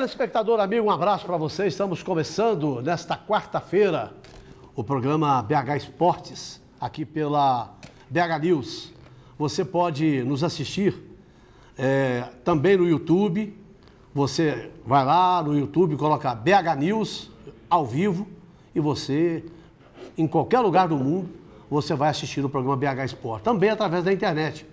Telespectador amigo, um abraço para você. Estamos começando nesta quarta-feira o programa BH Esportes, aqui pela BH News. Você pode nos assistir também no YouTube. Você vai lá no YouTube, coloca BH News ao vivo e você, em qualquer lugar do mundo, você vai assistir o programa BH Esportes. Também através da internet,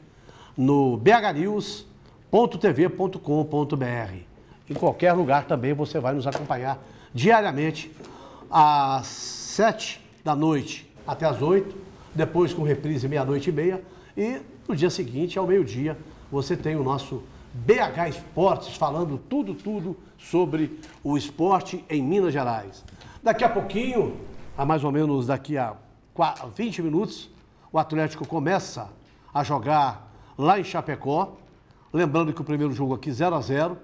no bhnews.tv.com.br. Em qualquer lugar também você vai nos acompanhar diariamente, às 7 da noite até às 8, depois com reprise meia-noite e meia, e no dia seguinte, ao meio-dia, você tem o nosso BH Esportes, falando tudo sobre o esporte em Minas Gerais. Daqui a pouquinho, mais ou menos daqui a 20 minutos, o Atlético começa a jogar lá em Chapecó, lembrando que o primeiro jogo aqui 0-0,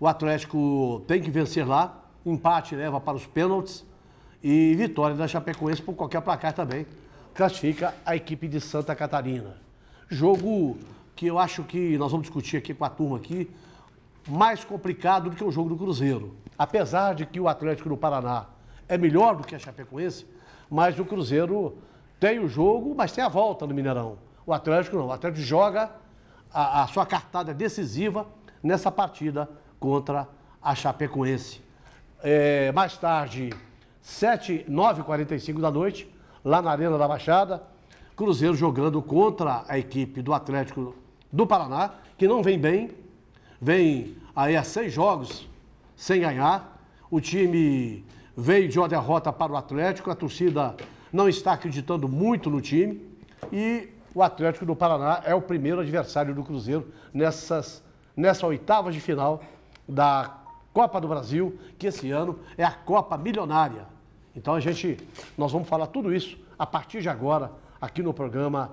o Atlético tem que vencer lá, empate leva para os pênaltis e vitória da Chapecoense por qualquer placar também classifica a equipe de Santa Catarina. Jogo que eu acho que nós vamos discutir aqui com a turma aqui, mais complicado do que o jogo do Cruzeiro. Apesar de que o Atlético do Paraná é melhor do que a Chapecoense, mas o Cruzeiro tem o jogo, mas tem a volta no Mineirão. O Atlético não, o Atlético joga a sua cartada decisiva nessa partida contra a Chapecoense. Mais tarde, 9h45 da noite, lá na Arena da Baixada, Cruzeiro jogando contra a equipe do Atlético do Paraná, que não vem bem, vem aí a 6 jogos sem ganhar. O time veio de uma derrota para o Atlético, a torcida não está acreditando muito no time e o Atlético do Paraná é o primeiro adversário do Cruzeiro nessa oitava de final da Copa do Brasil, que esse ano é a Copa Milionária. Então nós vamos falar tudo isso a partir de agora, aqui no programa,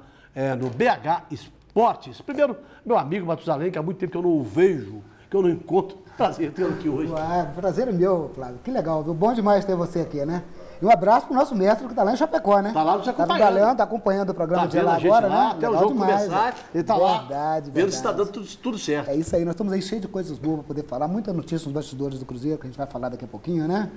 no BH Esportes. Primeiro, meu amigo Matusalém, que há muito tempo que eu não o vejo, que eu não encontro. Prazer tê-lo aqui hoje. Prazer é meu, Flávio. Que legal, viu? Bom demais ter você aqui, né? E um abraço pro nosso mestre que está lá em Chapecó, né? Está lá nos acompanhando. Está trabalhando, está acompanhando o programa de lá agora, né? Até o jogo começar, ele está lá, vendo se está dando tudo certo. É isso aí, nós estamos aí cheios de coisas boas para poder falar, muita notícia nos bastidores do Cruzeiro, que a gente vai falar daqui a pouquinho, né?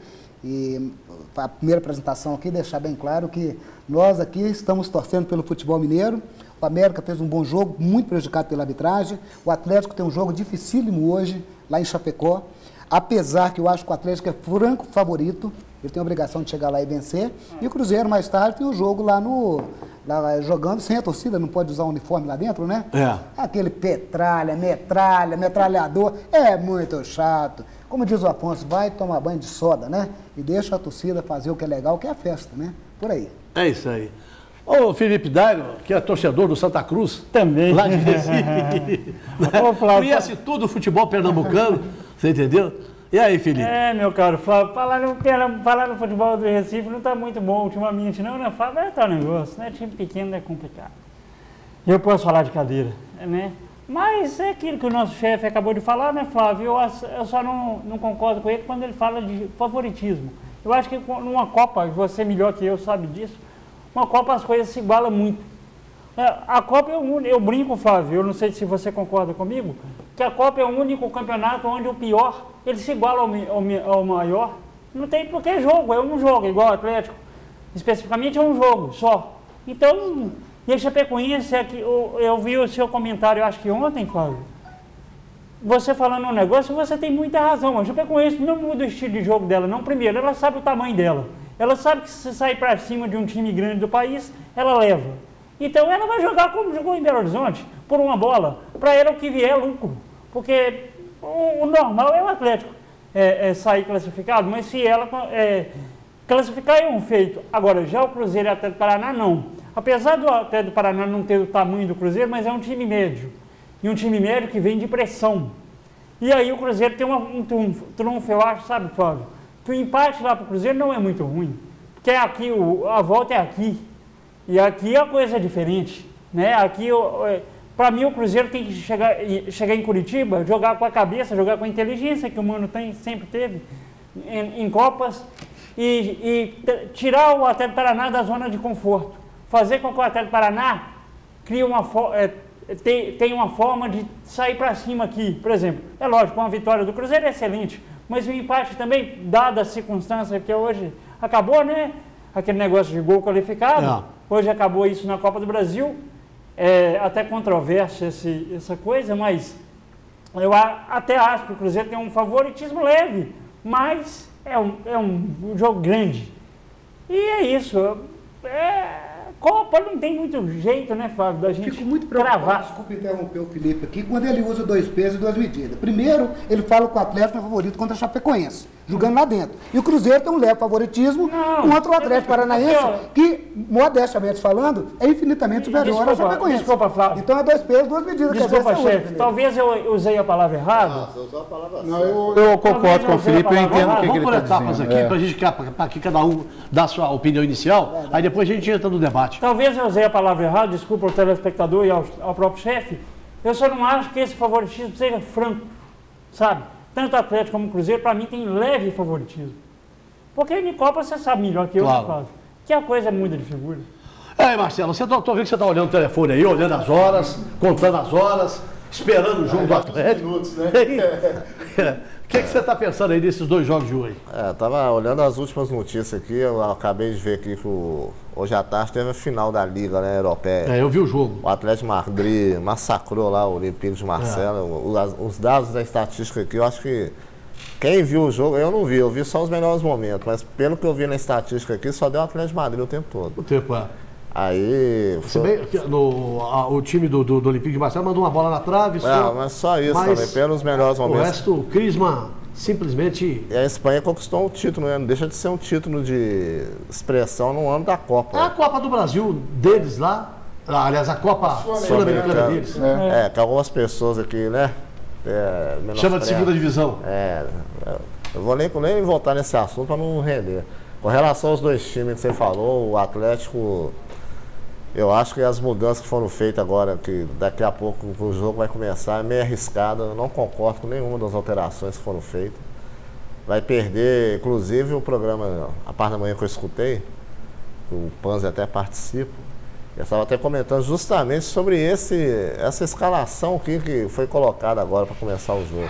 E a primeira apresentação aqui, deixar bem claro que nós aqui estamos torcendo pelo futebol mineiro. O América fez um bom jogo, muito prejudicado pela arbitragem. O Atlético tem um jogo dificílimo hoje, lá em Chapecó. Apesar que eu acho que o Atlético é franco favorito, ele tem a obrigação de chegar lá e vencer. E o Cruzeiro, mais tarde, tem o jogo lá jogando sem a torcida, não pode usar o uniforme lá dentro, né? Aquele metralhador, é muito chato. Como diz o Afonso, vai tomar banho de soda, né? E deixa a torcida fazer o que é legal, que é a festa, né? Por aí. É isso aí. Ô, Felipe Dairo, que é torcedor do Santa Cruz. Também. Lá de Recife. Conhece tudo o futebol pernambucano, você entendeu? E aí, Felipe? Meu caro Flávio, falar no futebol do Recife não está muito bom ultimamente, não, né, Flávio? É tal negócio, né? Time pequeno é complicado. Eu posso falar de cadeira, né? Mas é aquilo que o nosso chefe acabou de falar, né, Flávio? Eu só não concordo com ele quando ele fala de favoritismo. Eu acho que numa Copa, você melhor que eu sabe disso, uma Copa as coisas se igualam muito. A Copa eu brinco, Flávio, eu não sei se você concorda comigo, que a Copa é o único campeonato onde o pior, ele se iguala ao maior. Não tem porque é jogo, igual o Atlético. Especificamente é um jogo só. Então, e a Chapecoense, eu vi o seu comentário, acho que ontem, Flávio, você falando um negócio, você tem muita razão. A Chapecoense não muda o estilo de jogo dela, não. Primeiro, ela sabe o tamanho dela. Ela sabe que se sair para cima de um time grande do país, ela leva. Então ela vai jogar como jogou em Belo Horizonte, por uma bola. Para ela o que vier é lucro. Porque o normal é o Atlético sair classificado, mas se ela classificar é um feito. Agora, já o Cruzeiro e o Atlético do Paraná, não. Apesar do Atlético do Paraná não ter o tamanho do Cruzeiro, mas é um time médio. E um time médio que vem de pressão. E aí o Cruzeiro tem um trunfo, eu acho, sabe, Flávio? Que o empate lá para o Cruzeiro não é muito ruim. Porque aqui, a volta é aqui. E aqui a coisa é diferente, né? Aqui, para mim, o Cruzeiro tem que chegar em Curitiba, jogar com a cabeça, jogar com a inteligência que o Mano sempre teve em Copas e tirar o Atlético Paraná da zona de conforto. Fazer com que o Atlético Paraná crie tem uma forma de sair para cima aqui. Por exemplo, é lógico, uma vitória do Cruzeiro é excelente, mas o empate também, dada a circunstância que hoje acabou, né? Aquele negócio de gol qualificado, hoje acabou isso na Copa do Brasil, até controverso essa coisa, mas eu até acho que o Cruzeiro tem um favoritismo leve, mas é um jogo grande. E é isso. Copa não tem muito jeito, né, Flávio, da gente Fico muito preocupado, cravar. desculpa interromper o Felipe aqui, quando ele usa 2 pesos e 2 medidas. Primeiro, ele fala que o Atlético é favorito contra a Chapecoense, jogando lá dentro. E o Cruzeiro tem um leve favoritismo contra o Atlético Paranaense, que, modestamente falando, é infinitamente superior ao Chapecoense. Desculpa, Flávio. Então é 2 pesos, 2 medidas. Desculpa, chefe, talvez eu usei a palavra errada. Você usou a palavra não, eu concordo com o Felipe, eu entendo o que ele está dizendo. Vamos por etapas aqui, para que cada um dá a sua opinião inicial, aí depois a gente entra no debate. Talvez eu usei a palavra errada, desculpa ao telespectador e ao próprio chefe, eu só não acho que esse favoritismo seja franco, sabe? Tanto o Atlético como o Cruzeiro, para mim, tem leve favoritismo. Porque de Copa você sabe melhor que eu, Flávio, que a coisa muda de figura. Marcelo, tô vendo que você está olhando o telefone aí, olhando as horas, contando as horas, esperando o jogo do Atlético. Minutos, né? O que você está pensando aí desses 2 jogos de hoje? Tava olhando as últimas notícias aqui, eu acabei de ver aqui que hoje à tarde teve a final da Liga, né, Europeia. Eu vi o jogo. O Atlético de Madrid massacrou lá o Olympique de Marseille. Os dados da estatística aqui, eu acho que quem viu o jogo, eu não vi, eu vi só os melhores momentos, mas pelo que eu vi na estatística aqui, só deu o Atlético de Madrid o tempo todo. O tempo, Aí... Se bem, o time do Olympique de Marseille mandou uma bola na trave. Mas só isso também, pelos melhores momentos. O resto, o Crisma simplesmente... E a Espanha conquistou um título, né? Não deixa de ser um título de expressão no ano da Copa. A Copa do Brasil deles lá, aliás, a Copa Sul-Americana deles. Que algumas pessoas aqui, né? Chama de segunda divisão. Eu vou nem voltar nesse assunto para não render. Com relação aos 2 times que você falou, o Atlético, eu acho que as mudanças que foram feitas agora, que daqui a pouco o jogo vai começar, é meio arriscado. Eu não concordo com nenhuma das alterações que foram feitas. Vai perder, inclusive o programa, a parte da manhã que eu escutei, o Panzi até participa, eu estava até comentando justamente sobre essa escalação aqui que foi colocada agora para começar o jogo.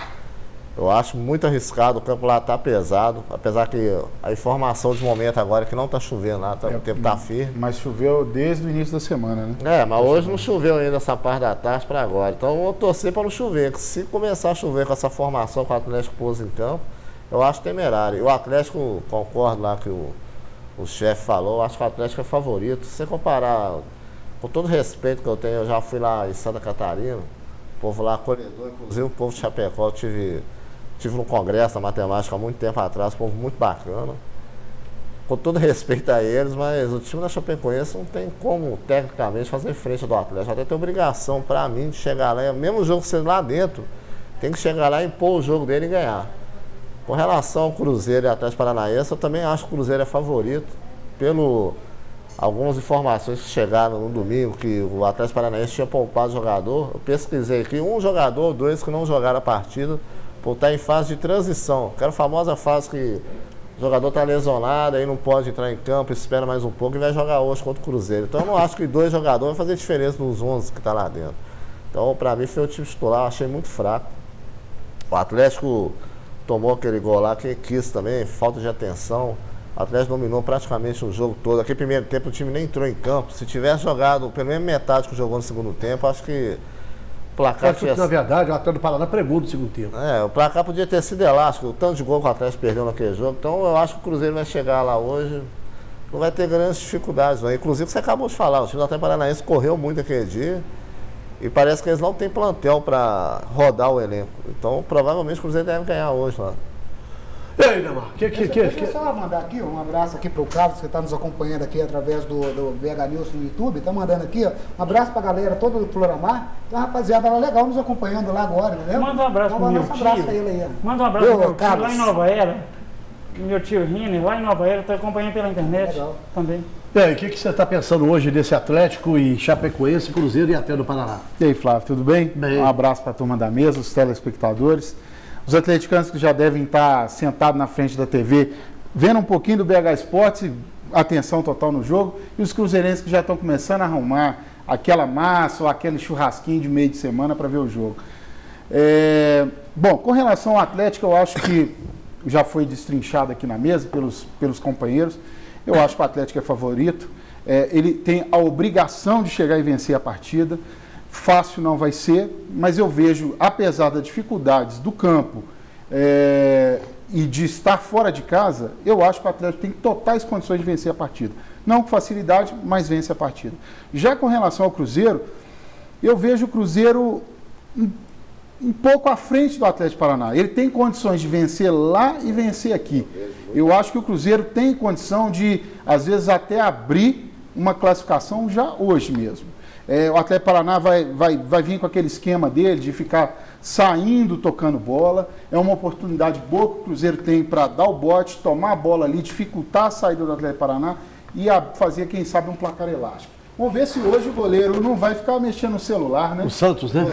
Eu acho muito arriscado, o campo lá está pesado, apesar que a informação de momento agora é que não está chovendo lá, o tempo está firme. Mas choveu desde o início da semana, né? Mas hoje não choveu ainda essa parte da tarde para agora. Então eu vou torcer para não chover, que se começar a chover com essa formação que o Atlético pôs em campo, eu acho temerário. E o Atlético, concordo lá que o chefe falou, eu acho que o Atlético é favorito. Se você comparar, com todo o respeito que eu tenho, eu já fui lá em Santa Catarina, o povo lá acolhedor, inclusive o povo de Chapecó, eu tive no congresso da matemática há muito tempo atrás, um povo muito bacana. Com todo respeito a eles, mas o time da Chapecoense não tem como, tecnicamente, fazer frente do Atlético. Até tem obrigação, para mim, de chegar lá, mesmo o jogo sendo lá dentro, tem que chegar lá e impor o jogo dele e ganhar. Com relação ao Cruzeiro e Atlético Paranaense, eu também acho que o Cruzeiro é favorito, pelo algumas informações que chegaram no domingo, que o Atlético Paranaense tinha poupado jogador. Eu pesquisei aqui, 1 jogador ou 2 que não jogaram a partida, por estar em fase de transição, que era a famosa fase que o jogador está lesionado, aí não pode entrar em campo, espera mais um pouco e vai jogar hoje contra o Cruzeiro. Então eu não acho que 2 jogadores vai fazer diferença nos 11 que está lá dentro. Então para mim foi o time titular, eu achei muito fraco. O Atlético tomou aquele gol lá, que quis também, falta de atenção. O Atlético dominou praticamente o jogo todo. Aquele primeiro tempo o time nem entrou em campo. Se tivesse jogado pelo menos metade que jogou no segundo tempo, acho que placar tinha... Na verdade, o Atlético do Paraná pregou no segundo tempo. O placar podia ter sido elástico, o tanto de gol que o Atlético perdeu naquele jogo. Então eu acho que o Cruzeiro vai chegar lá hoje, não vai ter grandes dificuldades, não. Inclusive, você acabou de falar, o time do Atlético Paranaense correu muito aquele dia e parece que eles não têm plantel para rodar o elenco. Então, provavelmente, o Cruzeiro deve ganhar hoje lá. E aí, Neymar? Deixa eu só mandar aqui um abraço aqui para o Carlos, que está nos acompanhando aqui através do BH News no YouTube. Está mandando aqui, ó, um abraço para a galera toda do Floramar. Tem uma rapaziada lá legal nos acompanhando lá agora, entendeu? Manda um abraço para o meu tio. Pra ele aí, manda um abraço para o meu tio lá em Nova Era. Meu tio Riner, lá em Nova Era, está acompanhando pela internet também. E aí, o que você está pensando hoje desse Atlético e Chapecoense, Cruzeiro e Atlético do Paraná? E aí, Flávio, tudo bem? Bem. Um abraço para a turma da mesa, os telespectadores. Os atleticanos que já devem estar sentados na frente da TV, vendo um pouquinho do BH Esportes, atenção total no jogo, e os cruzeirenses que já estão começando a arrumar aquela massa ou aquele churrasquinho de meio de semana para ver o jogo. Bom, com relação ao Atlético, eu acho que já foi destrinchado aqui na mesa pelos companheiros. Eu acho que o Atlético é favorito. Ele tem a obrigação de chegar e vencer a partida. Fácil não vai ser, mas eu vejo, apesar das dificuldades do campo e de estar fora de casa, eu acho que o Atlético tem totais condições de vencer a partida. Não com facilidade, mas vence a partida. Já com relação ao Cruzeiro, eu vejo o Cruzeiro um pouco à frente do Atlético Paraná. Ele tem condições de vencer lá e vencer aqui. Eu acho que o Cruzeiro tem condição de, às vezes, até abrir uma classificação já hoje mesmo. O Atlético Paraná vai vir com aquele esquema dele de ficar saindo, tocando bola. É uma oportunidade boa que o Cruzeiro tem para dar o bote, tomar a bola ali, dificultar a saída do Atlético Paraná e fazer, quem sabe, um placar elástico. Vamos ver se hoje o goleiro não vai ficar mexendo no celular, né? O Santos, né?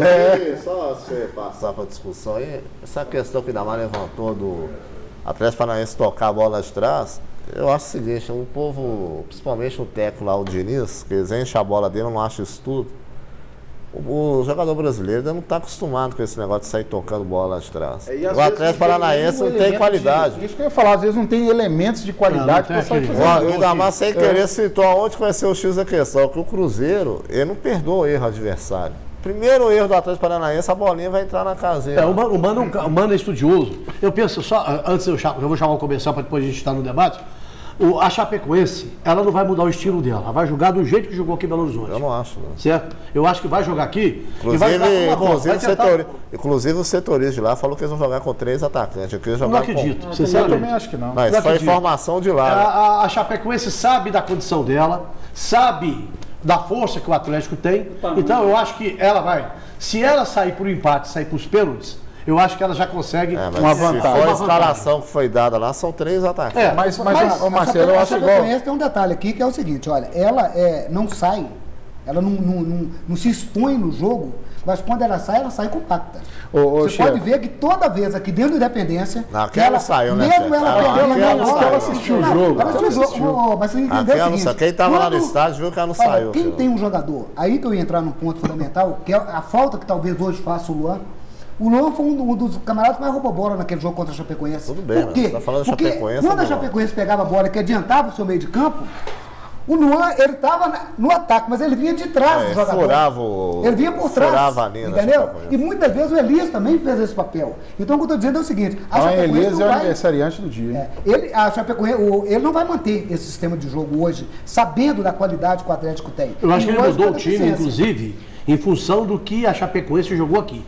Só você passar para a discussão aí, essa questão que o Damar levantou do Atlético Paranaense tocar a bola de trás, eu acho o seguinte, o povo, principalmente o técnico lá, o Diniz, que eles enchem a bola dele, eu não acho isso tudo. O jogador brasileiro ainda não está acostumado com esse negócio de sair tocando bola lá de trás. O Atlético Paranaense não tem qualidade. Isso que eu ia falar, às vezes não tem elementos de qualidade para sair fazendo. O Damar, sem querer, citou aonde vai ser o X da questão, que o Cruzeiro, ele não perdoa o erro do adversário. Primeiro erro do Atlético Paranaense, a bolinha vai entrar na caseira. O Mano é estudioso. Eu penso, só antes eu vou chamar o comercial para depois a gente estar no debate. A Chapecoense, ela não vai mudar o estilo dela. Ela vai jogar do jeito que jogou aqui em Belo Horizonte. Eu não acho, não. Certo? Eu acho que vai jogar aqui. Inclusive o setorista de lá falou que eles vão jogar com 3 atacantes. Eu não acredito. Sinceramente. Eu também acho que não. Mas isso foi informação de lá. A Chapecoense sabe da condição dela, sabe da força que o Atlético tem. Então eu acho que ela vai. Se ela sair por empate, sair para os pênaltis, eu acho que ela já consegue uma vantagem. Se for a escalação que foi dada lá, são 3 ataques. Mas Marcelo, eu acho igual. Tem um detalhe aqui que é o seguinte, olha, ela não sai, ela não se expõe no jogo, mas quando ela sai compacta. Você pode ver que toda vez aqui dentro da Independência... Aquela saiu, né? Mesmo ela assistiu o jogo. Mas você entendeu o seguinte... Quem estava lá no estádio viu que ela não saiu. Quem tem um jogador, aí que eu ia entrar num ponto fundamental, que é a falta que talvez hoje faça o Luan. O Luan foi um dos camaradas que mais roubou bola naquele jogo contra a Chapecoense. Tudo bem, por quê? Você tá falando da Chapecoense. Quando a Chapecoense pegava a bola que adiantava o seu meio de campo, o Luan, ele estava no ataque, mas ele vinha de trás do jogador. Ele vinha por trás, entendeu? E muitas vezes o Elias também fez esse papel. Então o que eu estou dizendo é o seguinte... A Elias é o aniversariante do dia. A Chapecoense, ele não vai manter esse sistema de jogo hoje, sabendo da qualidade que o Atlético tem. Eu acho que ele mudou o time, inclusive, em função do que a Chapecoense jogou aqui.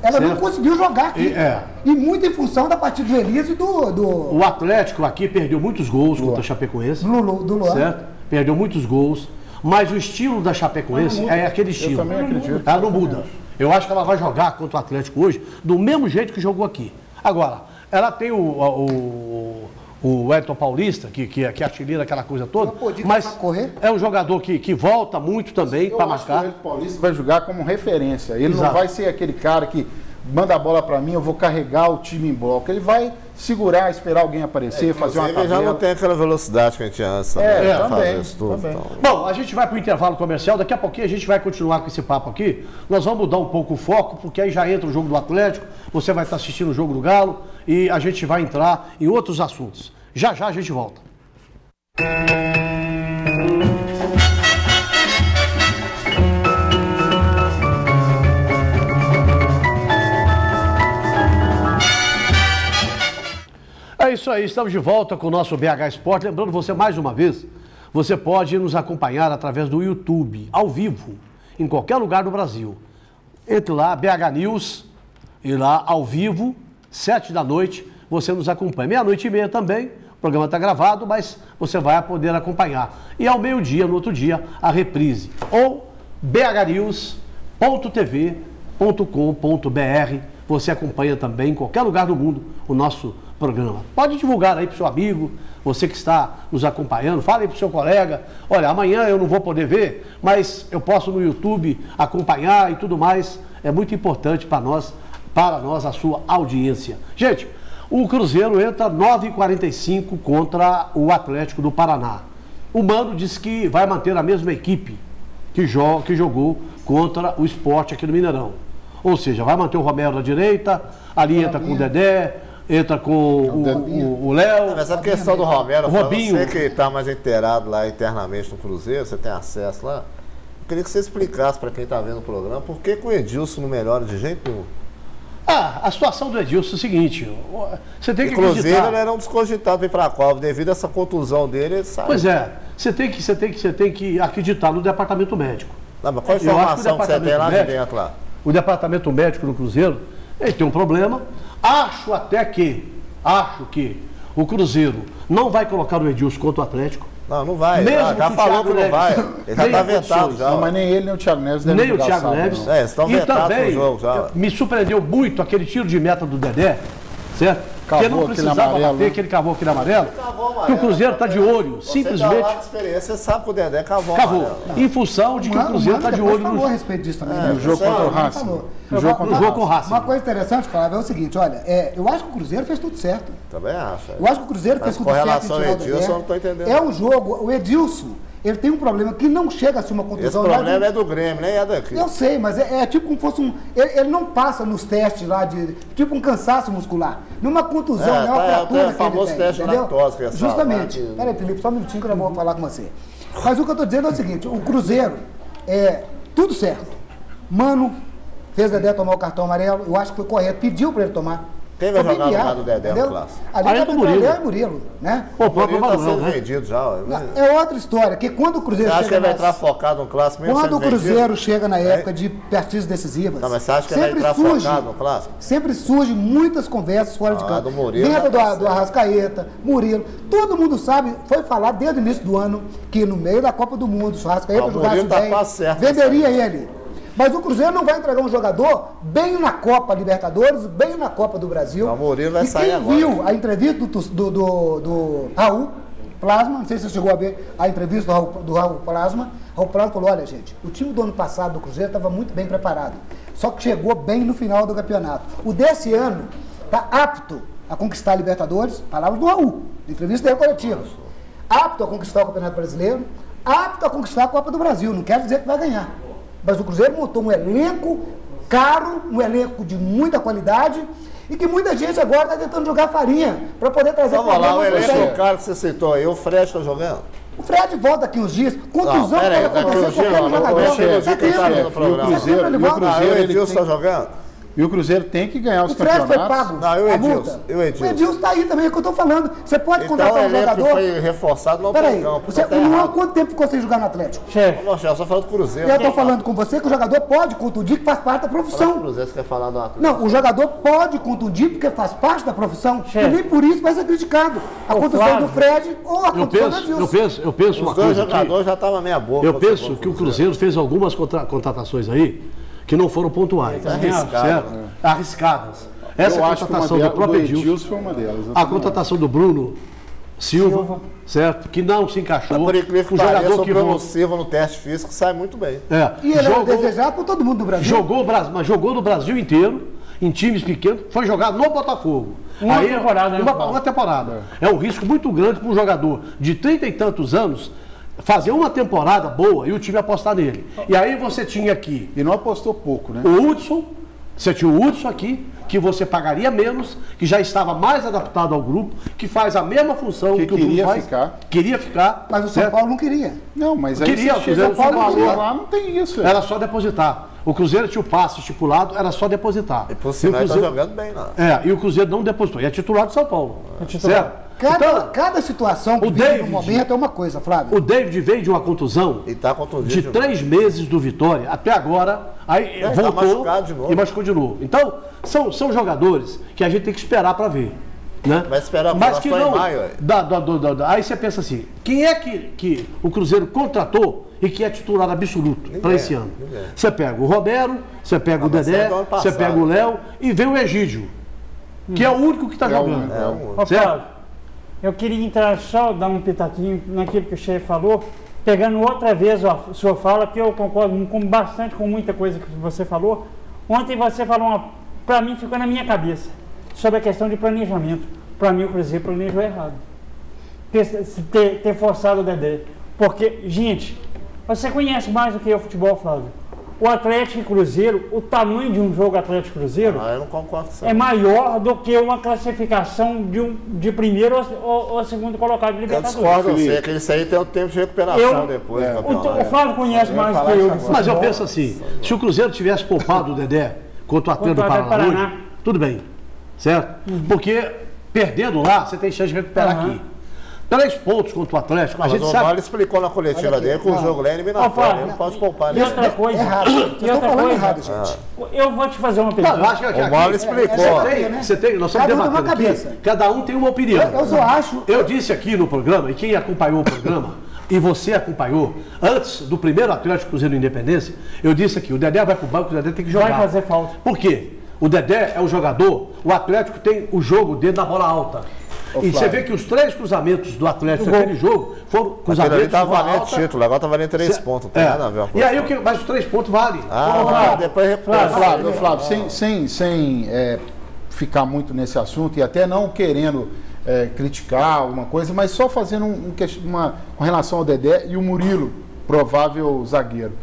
Ela não conseguiu jogar aqui. E muito em função da partida do Elias e do... O Atlético aqui perdeu muitos gols contra a Chapecoense. Do Luan. Certo? Perdeu muitos gols. Mas o estilo da Chapecoense é aquele estilo. Eu também acredito. Ela não muda. Eu acho que ela vai jogar contra o Atlético hoje do mesmo jeito que jogou aqui. Agora, ela tem o Wellington Paulista, que é artilheiro, aquela coisa toda, mas é um jogador que volta muito também para marcar. O Wellington Paulista vai jogar como referência. Ele não vai ser aquele cara que manda a bola para mim, eu vou carregar o time em bloco. Ele vai segurar, esperar alguém aparecer, fazer uma tabela. Ele já não tem aquela velocidade que a gente tinha antes. Também. Bom, a gente vai para o intervalo comercial, daqui a pouquinho a gente vai continuar com esse papo aqui. Nós vamos mudar um pouco o foco, porque aí já entra o jogo do Atlético, você vai estar assistindo o jogo do Galo e a gente vai entrar em outros assuntos. Já a gente volta. É isso aí, estamos de volta com o nosso BH Esporte. Lembrando você, mais uma vez, você pode nos acompanhar através do YouTube, ao vivo, em qualquer lugar do Brasil. Entre lá, BH News, e lá, ao vivo, 7 da noite, você nos acompanha. 00:30 também, o programa está gravado, mas você vai poder acompanhar. E ao meio-dia, no outro dia, a reprise. Ou bhnews.tv.com.br, você acompanha também em qualquer lugar do mundo o nosso programa. Pode divulgar aí para o seu amigo, você que está nos acompanhando, fala aí para o seu colega, olha, amanhã eu não vou poder ver, mas eu posso no YouTube acompanhar e tudo mais. É muito importante para nós a sua audiência. Gente, o Cruzeiro entra 9h45 contra o Atlético do Paraná. O Mano disse que vai manter a mesma equipe que jogou contra o Sport aqui no Mineirão. Ou seja, vai manter o Romero na direita, ali entra com o Dedé, entra com o Léo. Mas a questão do Romero, o Robinho. Você que está mais inteirado lá internamente no Cruzeiro, você tem acesso lá. Eu queria que você explicasse para quem está vendo o programa por que o Edilson não melhora de jeito nenhum. A situação do Edilson é o seguinte, você tem que Inclusive, acreditar. ele era um descogitado para ir para a Copa, devido a essa contusão dele, ele sai. Pois é, você tem que acreditar no departamento médico. Não, mas qual a Eu acho que informação que você tem lá de dentro lá? O departamento médico do Cruzeiro, ele tem um problema. Acho que o Cruzeiro não vai colocar o Edilson contra o Atlético. Não vai. Mesmo Já que o falou Thiago que não Neves vai. Ele já está tenha vetado condições. já. Não, mas nem ele, nem o Thiago Neves devem Nem o jogar Thiago sábado, Neves. não. Eles estão E vetados também no jogo já. me surpreendeu muito aquele tiro de meta do Dedé, certo? Cavou Que ele não aquele precisava amarelo, bater, né? que ele cavou aquele amarelo. Cavou amarelo, Que o Cruzeiro está de olho, Você tá simplesmente lá de experiência, você sabe que o Dedé cavou. cavou. amarelo. Em função de que o Cruzeiro está de depois olho falou a no respeito disso também. No jogo Você contra o não Racing. falou. No jogo contra o jogo com o Racing. Racing. Uma coisa interessante, Flávio, é o seguinte, olha, eu acho que o Cruzeiro fez tudo certo. Também acho. Eu acho que o Cruzeiro Mas fez tudo com certo. relação em tirar ao o Edilson, Dedé. eu não tô entendendo. É um jogo, o Edilson, ele tem um problema que não chega a ser uma Esse contusão. problema é do Grêmio, nem é daqui. Eu sei, mas é tipo como fosse um... Ele não passa nos testes lá de... Tipo um cansaço muscular. Numa contusão, não é uma fratura o que ele famoso tem, teste de entendeu? lactose, que é Justamente. saudável. Peraí, Felipe, só um minutinho que eu já vou falar com você. Mas o que eu estou dizendo é o seguinte, o Cruzeiro, tudo certo. Mano, fez o Dedé tomar o cartão amarelo, eu acho que foi correto, pediu para ele tomar. Quem vai Foi bem jogar no viável, lugar do Dedé no entendeu? clássico? Ali Aí tá é do Dedé Murilo. e Murilo, né? Pô, o O próprio Murilo está Manuel, sendo né? vendido já. É outra história, que quando o Cruzeiro Você acha que chega ele vai nas- entrar focado no clássico mesmo Quando sendo o Cruzeiro vendido? chega na época de partidas decisivas, Não, mas você acha que ele vai entrar focado no clássico? sempre surgem muitas conversas fora de campo. do Murilo Dentro já tá do certo. Arrascaeta, Murilo. Todo mundo sabe, foi falado desde o início do ano, que no meio da Copa do Mundo, se o Arrascaeta O jogasse Murilo tá bem, quase certo venderia nessa ele. Mas o Cruzeiro não vai entregar um jogador bem na Copa Libertadores, bem na Copa do Brasil. Não, o Murilo vai e sair quem agora. viu a entrevista do Raul Plasma, não sei se você chegou a ver a entrevista do Raul Plasma falou, olha gente, o time do ano passado do Cruzeiro estava muito bem preparado, só que chegou bem no final do campeonato. O desse ano está apto a conquistar a Libertadores, palavras do Raul, entrevista dele coletiva, apto a conquistar o Campeonato Brasileiro, apto a conquistar a Copa do Brasil, não quer dizer que vai ganhar. Mas o Cruzeiro montou um elenco caro, um elenco de muita qualidade e que muita gente agora está tentando jogar farinha para poder trazer Vamos lá, o problemas pro elenco do Cruzeiro. cara que você citou aí, o Fred está jogando? O Fred volta daqui uns dias, contusão Não, pera aí, pode acontecer daqui uns com qualquer dias, não, jogador. não, não, Setembro. não, não, não, E o Cruzeiro, Setembro ele e o volta. Ah, o Cruzeiro, ele Edilson está tem- jogando? E o Cruzeiro tem que ganhar os O Fred foi campeonatos. pago. Não, e o a Edilson? multa. E o Edilson? O Edilson está aí também, é o que eu estou falando. Você pode Então o contratar um elenco que jogador. foi reforçado não Peraí, tem campo. você, Tá o Luan, errado. quanto tempo ficou sem jogar no Atlético? Chefe, Não, chefe, só falando do Cruzeiro. Eu estou falando com você que o jogador pode contundir, que faz parte da Fala do profissão. Cruzeiro, você quer falar do Atlético? Não, o jogador pode contundir porque faz parte da profissão. Chefe. E nem por isso vai ser criticado. A Ô, contusão Flávio, do Fred ou a contusão do Edilson. Eu penso uma Os dois coisa aqui. jogadores já estavam meia boca. Eu quando penso chegou que o Cruzeiro fez algumas contratações aí que não foram pontuais. É arriscado, certo? né? Arriscadas. Essa Eu acho que uma contratação do delas, próprio do Edilson, Edilson foi uma delas. eu a também contratação do Bruno Silva, certo? Que não se encaixou. Por incrível que um pareça, jogador o que Bruno voltou. Silva no teste físico sai muito bem. E ele é desejado por todo mundo do Brasil. Mas jogou no Brasil inteiro, em times pequenos, foi jogar no Botafogo. Uma temporada, né, Paulo? Uma temporada. É um risco muito grande para um jogador de 30 e tantos anos fazer uma temporada boa e o time apostar nele. E aí você tinha aqui E não apostou pouco, né? o Hudson, você tinha o Hudson aqui, que você pagaria menos, que já estava mais adaptado ao grupo, que faz a mesma função Que que o Bruno queria faz. ficar. Queria ficar. Mas o São certo? Paulo não queria. Não, mas aí Queria, você chega São no Paulo valor queria. lá, não tem isso. Era só depositar. O Cruzeiro tinha o passe estipulado, era só depositar. E por sinal, o ele tá Cruzeiro, jogando bem lá. e o Cruzeiro não depositou. E é titular do São Paulo. titular. Certo? Cada situação que o vive David- no momento é uma coisa, Flávio. O David veio de uma contusão E tá contundido de novo. 3 meses do Vitória até agora, aí tá voltou machucado de novo. e machucou de novo. Então, são jogadores que a gente tem que esperar para ver. Né? Vai esperar, Mas nós que só em não. maio, ué. Aí você pensa assim: quem é que o Cruzeiro contratou e que é titular absoluto para esse ano? ninguém. Você pega o Romero, você pega o mas Dedé, é do ano você passado. pega o Léo e vem o Egídio, que é o único que está jogando. É um. Ô, Certo? Flávio, eu queria entrar só, dar um pitaquinho naquilo que o chefe falou, pegando outra vez a sua fala, que eu concordo bastante com muita coisa que você falou. Ontem você falou, para mim ficou na minha cabeça, sobre a questão de planejamento. Para mim o Cruzeiro planejou errado. Ter forçado o Dedé. Porque, gente, você conhece mais do que o futebol, Flávio. o Atlético e Cruzeiro, o tamanho de um jogo Atlético e Cruzeiro Eu não concordo com isso. é maior do que uma classificação de primeiro ou segundo colocado de Eu Libertadores. discordo, eu sei que isso aí tem um tempo de recuperação depois do campeonato. O Flávio conhece mais que eu. Mas eu penso assim, se o Cruzeiro tivesse poupado o Dedé contra o Atlético do Paraná, tudo bem, certo? Porque perdendo lá, você tem chance de recuperar aqui. 3 pontos contra o Atlético, a gente Mas o sabe... Paulo explicou na coletiva dele que o jogo lá é eliminatório, ele não pode poupar. E outra coisa, Vocês estão falando errado, gente. eu vou te fazer uma Não, pergunta. eu acho que aqui, O Paulo explicou. você tem, nós estamos Cada um tem uma debatendo aqui, cabeça. cada um tem uma opinião. Eu só acho... Eu disse aqui no programa, e quem acompanhou o programa, e você acompanhou, antes do primeiro Atlético Cruzeiro Independência, eu disse aqui, o Dedé vai pro banco, o Dedé tem que jogar. Vai fazer falta. Por quê? O Dedé é o jogador, o Atlético tem o jogo dele na bola alta. E você vê que os 3 cruzamentos do Atlético naquele jogo foram Aquele cruzamentos ali tá de bola valendo alta. título, agora tá valendo 3 pontos, não tem nada a ver. E aí, mas os 3 pontos valem. Depois recupera. Flávio, sem ficar muito nesse assunto e até não querendo criticar alguma coisa, mas só fazendo uma com relação ao Dedé e o Murilo, provável zagueiro.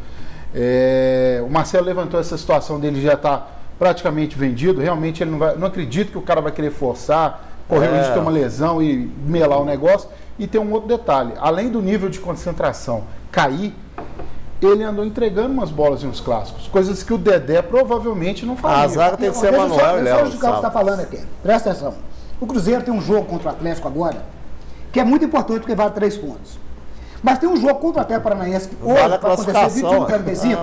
O Marcelo levantou essa situação dele, já está praticamente vendido, realmente ele não acredita que o cara vai querer forçar, correr o risco de ter uma lesão e melar o negócio. E tem um outro detalhe, além do nível de concentração cair, ele andou entregando umas bolas em uns clássicos, coisas que o Dedé provavelmente não faria. A zaga tem que ser Deixa Manuel e só Léo. o que o está falando aqui. Presta atenção. O Cruzeiro tem um jogo contra o Atlético agora, que é muito importante porque vale 3 pontos. Mas tem um jogo contra o Atlético Paranaense que hoje vai acontecer 21 45,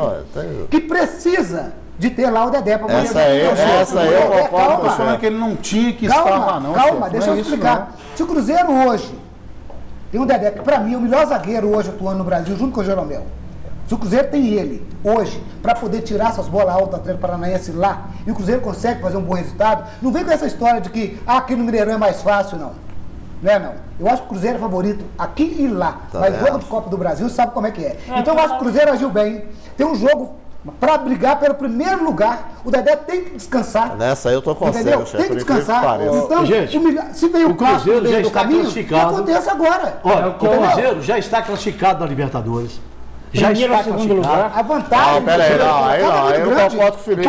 que precisa de ter lá o Dedé para Essa aí eu concordo. Eu falando que ele não tinha que estar lá, não. Calma, deixa não eu é isso, explicar. não. Se o Cruzeiro hoje tem um Dedé, que para mim é o melhor zagueiro hoje atuando no Brasil, junto com o Jeromel. Se o Cruzeiro tem ele hoje para poder tirar essas bolas altas do Atlético Paranaense lá, e o Cruzeiro consegue fazer um bom resultado, não vem com essa história de que aqui no Mineirão é mais fácil, não. Não é, não. Eu acho que o Cruzeiro é favorito aqui e lá. Mas jogo de Copa do Brasil sabe como é que é. Então eu acho que o Cruzeiro agiu bem. Tem um jogo para brigar pelo primeiro lugar. O Dedé tem que descansar. Nessa aí eu tô com você, entendeu? Tem que descansar. Então, gente, se veio o Cruzeiro já está classificado. que aconteça agora. Olha, o Cruzeiro já está classificado na Libertadores. Já Primeiro está ou segundo classificado. lugar. A vantagem... Não, peraí, eu concordo com o Felipe.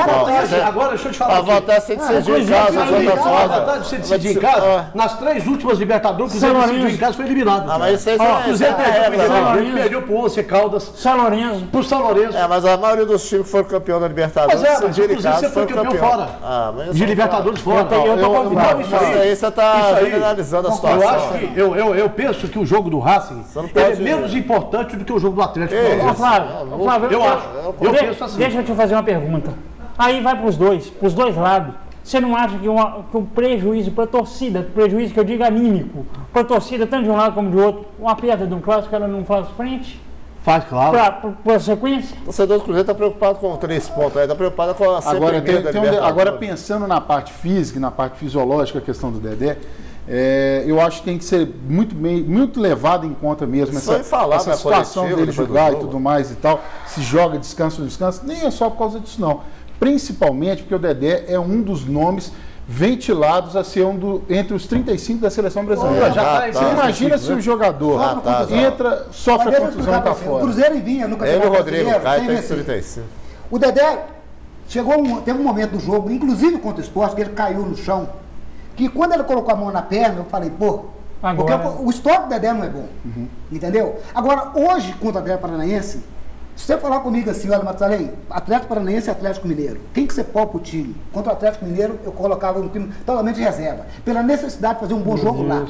Agora, deixa eu te falar. A vantagem é decidir em casa, as outras A fazem. vantagem de você decidir em casa, nas 3 últimas Libertadores, o Cruzeiro decidiu em casa, foi eliminado. Mas isso aí O Cruzeiro Lourenço. perdeu pro Once Caldas, São Lourenço. pro São Lourenço. mas a maioria dos times que foram campeão da Libertadores, Mas o decidiram em Cruzeiro casa, sempre foi foram campeão fora. mas De Libertadores fora. Eu tô convidado. Isso aí você está generalizando a situação. Eu acho que, eu penso que o jogo do Racing não pode- é menos importante do que o jogo do Atlético. Ô, Flávio, Eu acho. Eu penso assim. Deixa eu te fazer uma pergunta. Aí vai para os dois lados. Você não acha que um prejuízo para a torcida, prejuízo que eu digo anímico, para a torcida, tanto de um lado como de outro, uma perda de um clássico, ela não faz frente? Faz, claro. Para a sequência? O torcedor do Cruzeiro está preocupado com 3 pontos aí, está preocupado com a Agora, primeira da Libertadores. agora pensando na parte física, na parte fisiológica, a questão do Dedé, eu acho que tem que ser muito levado em conta mesmo essa situação dele jogar e tudo mais e tal. Se joga, descansa ou não descansa, nem é só por causa disso não. Principalmente porque o Dedé é um dos nomes ventilados a ser entre os 35 da seleção brasileira. Você imagina se o jogador sofre a contusão e está fora. O Cruzeiro vinha no Ele e Campeonato o Rodrigo Brasileiro Caio sem tem vencer. 35. O Dedé teve um momento do jogo, inclusive contra o Sport, que ele caiu no chão, que quando ele colocou a mão na perna, eu falei, pô, porque o histórico do Dedé não é bom, entendeu? Agora, hoje, contra o Atlético Paranaense, se você falar comigo assim, olha, Matusalém, Atlético Paranaense e Atlético Mineiro, quem que você poupa o time? Contra o Atlético Mineiro, eu colocava um time totalmente de reserva, pela necessidade de fazer um bom jogo lá.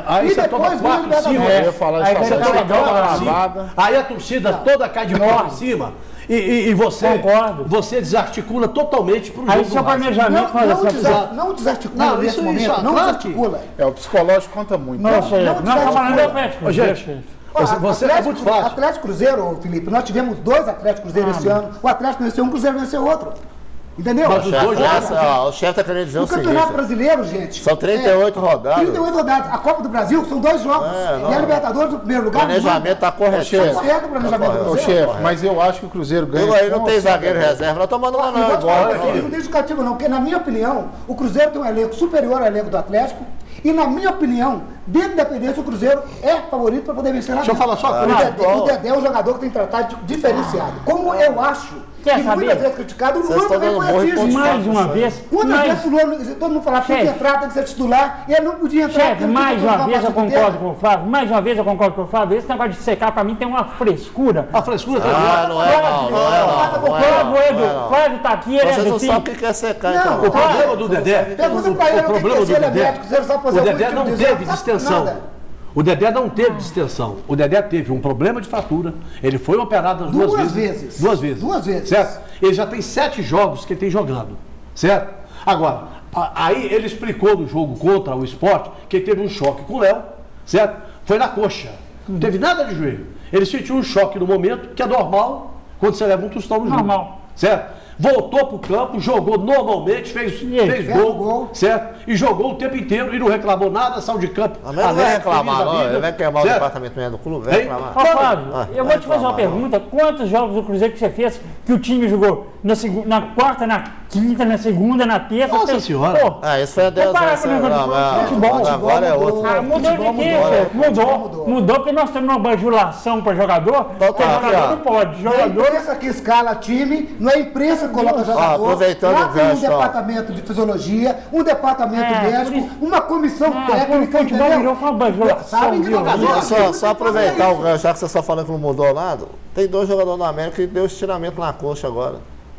Aí E você toma depois 4 em cima. Eu ia falar isso, Você toma 4 em cima. Aí a torcida toda cai de pau em cima. E você desarticula totalmente para o jogo. Aí seu planejamento faz essa... Não desarticula nesse momento, não desarticula. O psicológico conta muito. Não, chefe, nós estamos falando do Atlético. Gente, você é muito fácil. Atlético Cruzeiro, Felipe, nós tivemos 2 Atlético Cruzeiro esse ano. O Atlético venceu um, o Cruzeiro venceu outro. Entendeu? Mas os dois O chefe está querendo dizer o o seguinte. Campeonato Brasileiro, gente. São 38 rodadas. 38 rodadas. A Copa do Brasil são 2 jogos. E a Libertadores, no primeiro O lugar. planejamento está correto. Está correto o planejamento do Ô, Cruzeiro. chefe, mas eu acho que o Cruzeiro ganha. Aí não tem zagueiro reserva, nós tomando uma E vou te falar bola. aqui, não tem justificativa não, porque na minha opinião, o Cruzeiro tem um elenco superior ao elenco do Atlético. E na minha opinião, dentro da Independência, o Cruzeiro é favorito para poder vencer lá. Deixa eu falar só uma O Dedé é um jogador que tem tratado diferenciado. Como eu acho Quer que saber? muitas vezes criticado, o Vocês Luan estão também dando foi morro e assim, ponto gente. Mais uma vez. Quantas vezes o Luan, todo mundo falava, tem que Chefe. entrar, tem que ser titular, e ele não podia entrar. Chefe, porque ele mais tinha que uma jogar vez eu a partida concordo inteira. com o Flávio. Mais uma vez eu concordo com o Flávio. Esse negócio de secar pra mim tem uma frescura. A frescura tá Ah, não é não, não é não. Não é Flávio, não, Edu, não é não. Flávio tá aqui, ele é Vocês do não time. sabem o que é secar, Não, então. O problema do Dedé, Pergunta pra ele, o problema do se ele é Dedé, médico, se ele sabe fazer o algum Dedé tipo não de teve exame, sabe distensão. nada. O Dedé não teve distensão. O Dedé teve um problema de fratura. Ele foi operado as duas vezes. Duas vezes. Duas vezes. Certo? Ele já tem 7 jogos que ele tem jogando. Certo? Agora, aí ele explicou no jogo contra o Sport que ele teve um choque com o Léo. Certo? Foi na coxa. Não teve nada de joelho. Ele sentiu um choque no momento, que é normal quando você leva um tostão no jogo. Normal. Certo? Voltou pro campo, jogou normalmente, fez gol, certo? E jogou o tempo inteiro e não reclamou nada, saiu de campo. Mas ele não vai reclamar, feliz da não. vida, Ele vai queimar o certo? departamento médico do clube, vai Hein? reclamar. Ó, Flávio, eu vou vai te fazer uma reclamar, pergunta. Quantos jogos do Cruzeiro que você fez que o time jogou na quarta, na quinta, na segunda, na terça? Nossa senhora. Pô, Ah, isso foi a Deus. Comparar com o negócio de futebol, Agora é outro. ah, mudou de quê, chefe? Mudou porque nós temos uma bajulação para jogador. Então tá, Jogador aqui, ó. não pode. Não é a Jogador. imprensa que escala time, não é a imprensa que coloca jogador. aproveitando Lá o tem um gancho, ó. departamento de fisiologia, um departamento É, por médico, isso- uma comissão Ah, técnica, o futebol entendeu? virou uma bajulação, Sabem que viu? jogador- Só aproveitar o gancho, já que você só falando que não mudou nada. Tem 2 jogadores da América que deu estiramento na coxa agora.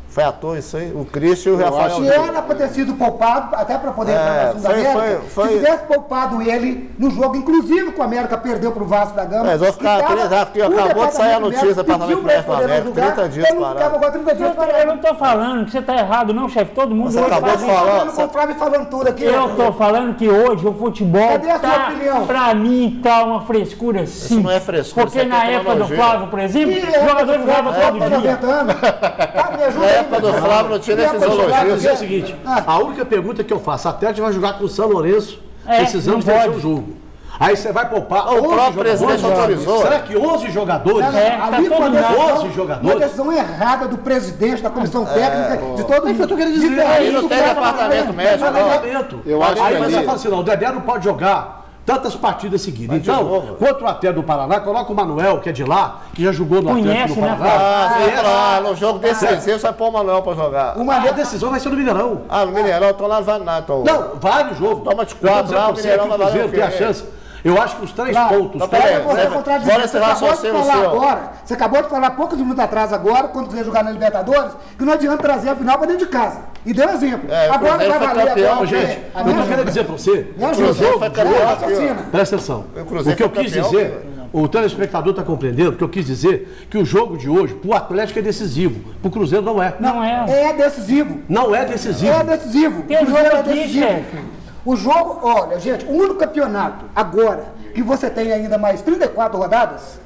Foi à toa isso aí? O Christian e o Rafael. Se era para ter sido poupado, até para poder entrar no assunto da América, foi- se tivesse poupado ele no jogo, inclusive que o América perdeu para o Vasco da Gama. Mas vou ficar e tava- 30 aqui, o acabou de sair a departamento notícia do médico departamento pediu pra ele médico do poder América, jogar, 30 dias ele não parado. ficava agora 30 dias Eu parado. não tô falando que você tá errado, não, chefe. Todo mundo Você hoje acabou faz de isso. falar. Com o Flávio falando tudo aqui. Eu tô falando que hoje o futebol Cadê a sua opinião? pra mim tá uma frescura sim. não é frescura, Porque isso aqui na é época do tecnologia. Flávio, por exemplo, o jogador jogava todo dia. 90 anos. Tá, me ajuda Na aí, época do cara. Flávio não tinha nem Me ajuda, fisiologia. Quero dizer o porque- seguinte, a única pergunta que eu faço, a Atlético vai jogar com o São Lourenço, precisando não vencer pode. o jogo. Aí você vai poupar O 11 próprio presidente jogadores. autorizou. Será que 11 jogadores? Não, não, É, tá ali foi todo uma decisão- 11 jogadores. Uma decisão errada do presidente, da comissão técnica, de todo É que eu tô querendo dizer. Diferente Aí não do tem cara departamento falando, médico, mas não. Regulamento. Eu acho Aí que você ali- fala assim, não, o Dedé não pode jogar tantas partidas seguidas. de Então, novo. contra o Atlético do Paraná, coloca o Manuel, que é de lá, que já jogou no Atlético Conhece, do né, Paraná. Ah, sim, Conhece. claro. No jogo decisivo, você vai pôr o Manuel pra jogar. A decisão vai ser no Mineirão. Ah, no Mineirão, então lá não vale nada. Então. Não, vale o jogo. Toma de Eu tô 4 dizendo lá, pra o você Mineirão que o vai valer Cruzeiro o tem a quê? chance. Eu acho que os 3 Claro. pontos. Então, peraí, Você Você- contradiz, bora você encerrar acabou só de seu, falar seu. agora, você acabou de falar poucos minutos atrás agora, quando quiser jogar na Libertadores, que não adianta trazer a final para dentro de casa. E deu exemplo. É, o Agora Cruzeiro vai foi valer campeão, agora. Gente, a eu minha tô ajuda. querendo dizer pra você, Me ajuda. Cruzeiro foi campeão, raciocina. presta atenção. O Cruzeiro O que eu foi quis campeão, dizer, o telespectador está compreendendo, o que eu quis dizer, que o jogo de hoje, pro Atlético é decisivo, pro Cruzeiro não é. Não é. É decisivo. Não é decisivo. É decisivo. Tem O Cruzeiro jogo é aqui, decisivo. chefe. O jogo, olha, gente, o único campeonato agora que você tem ainda mais 34 rodadas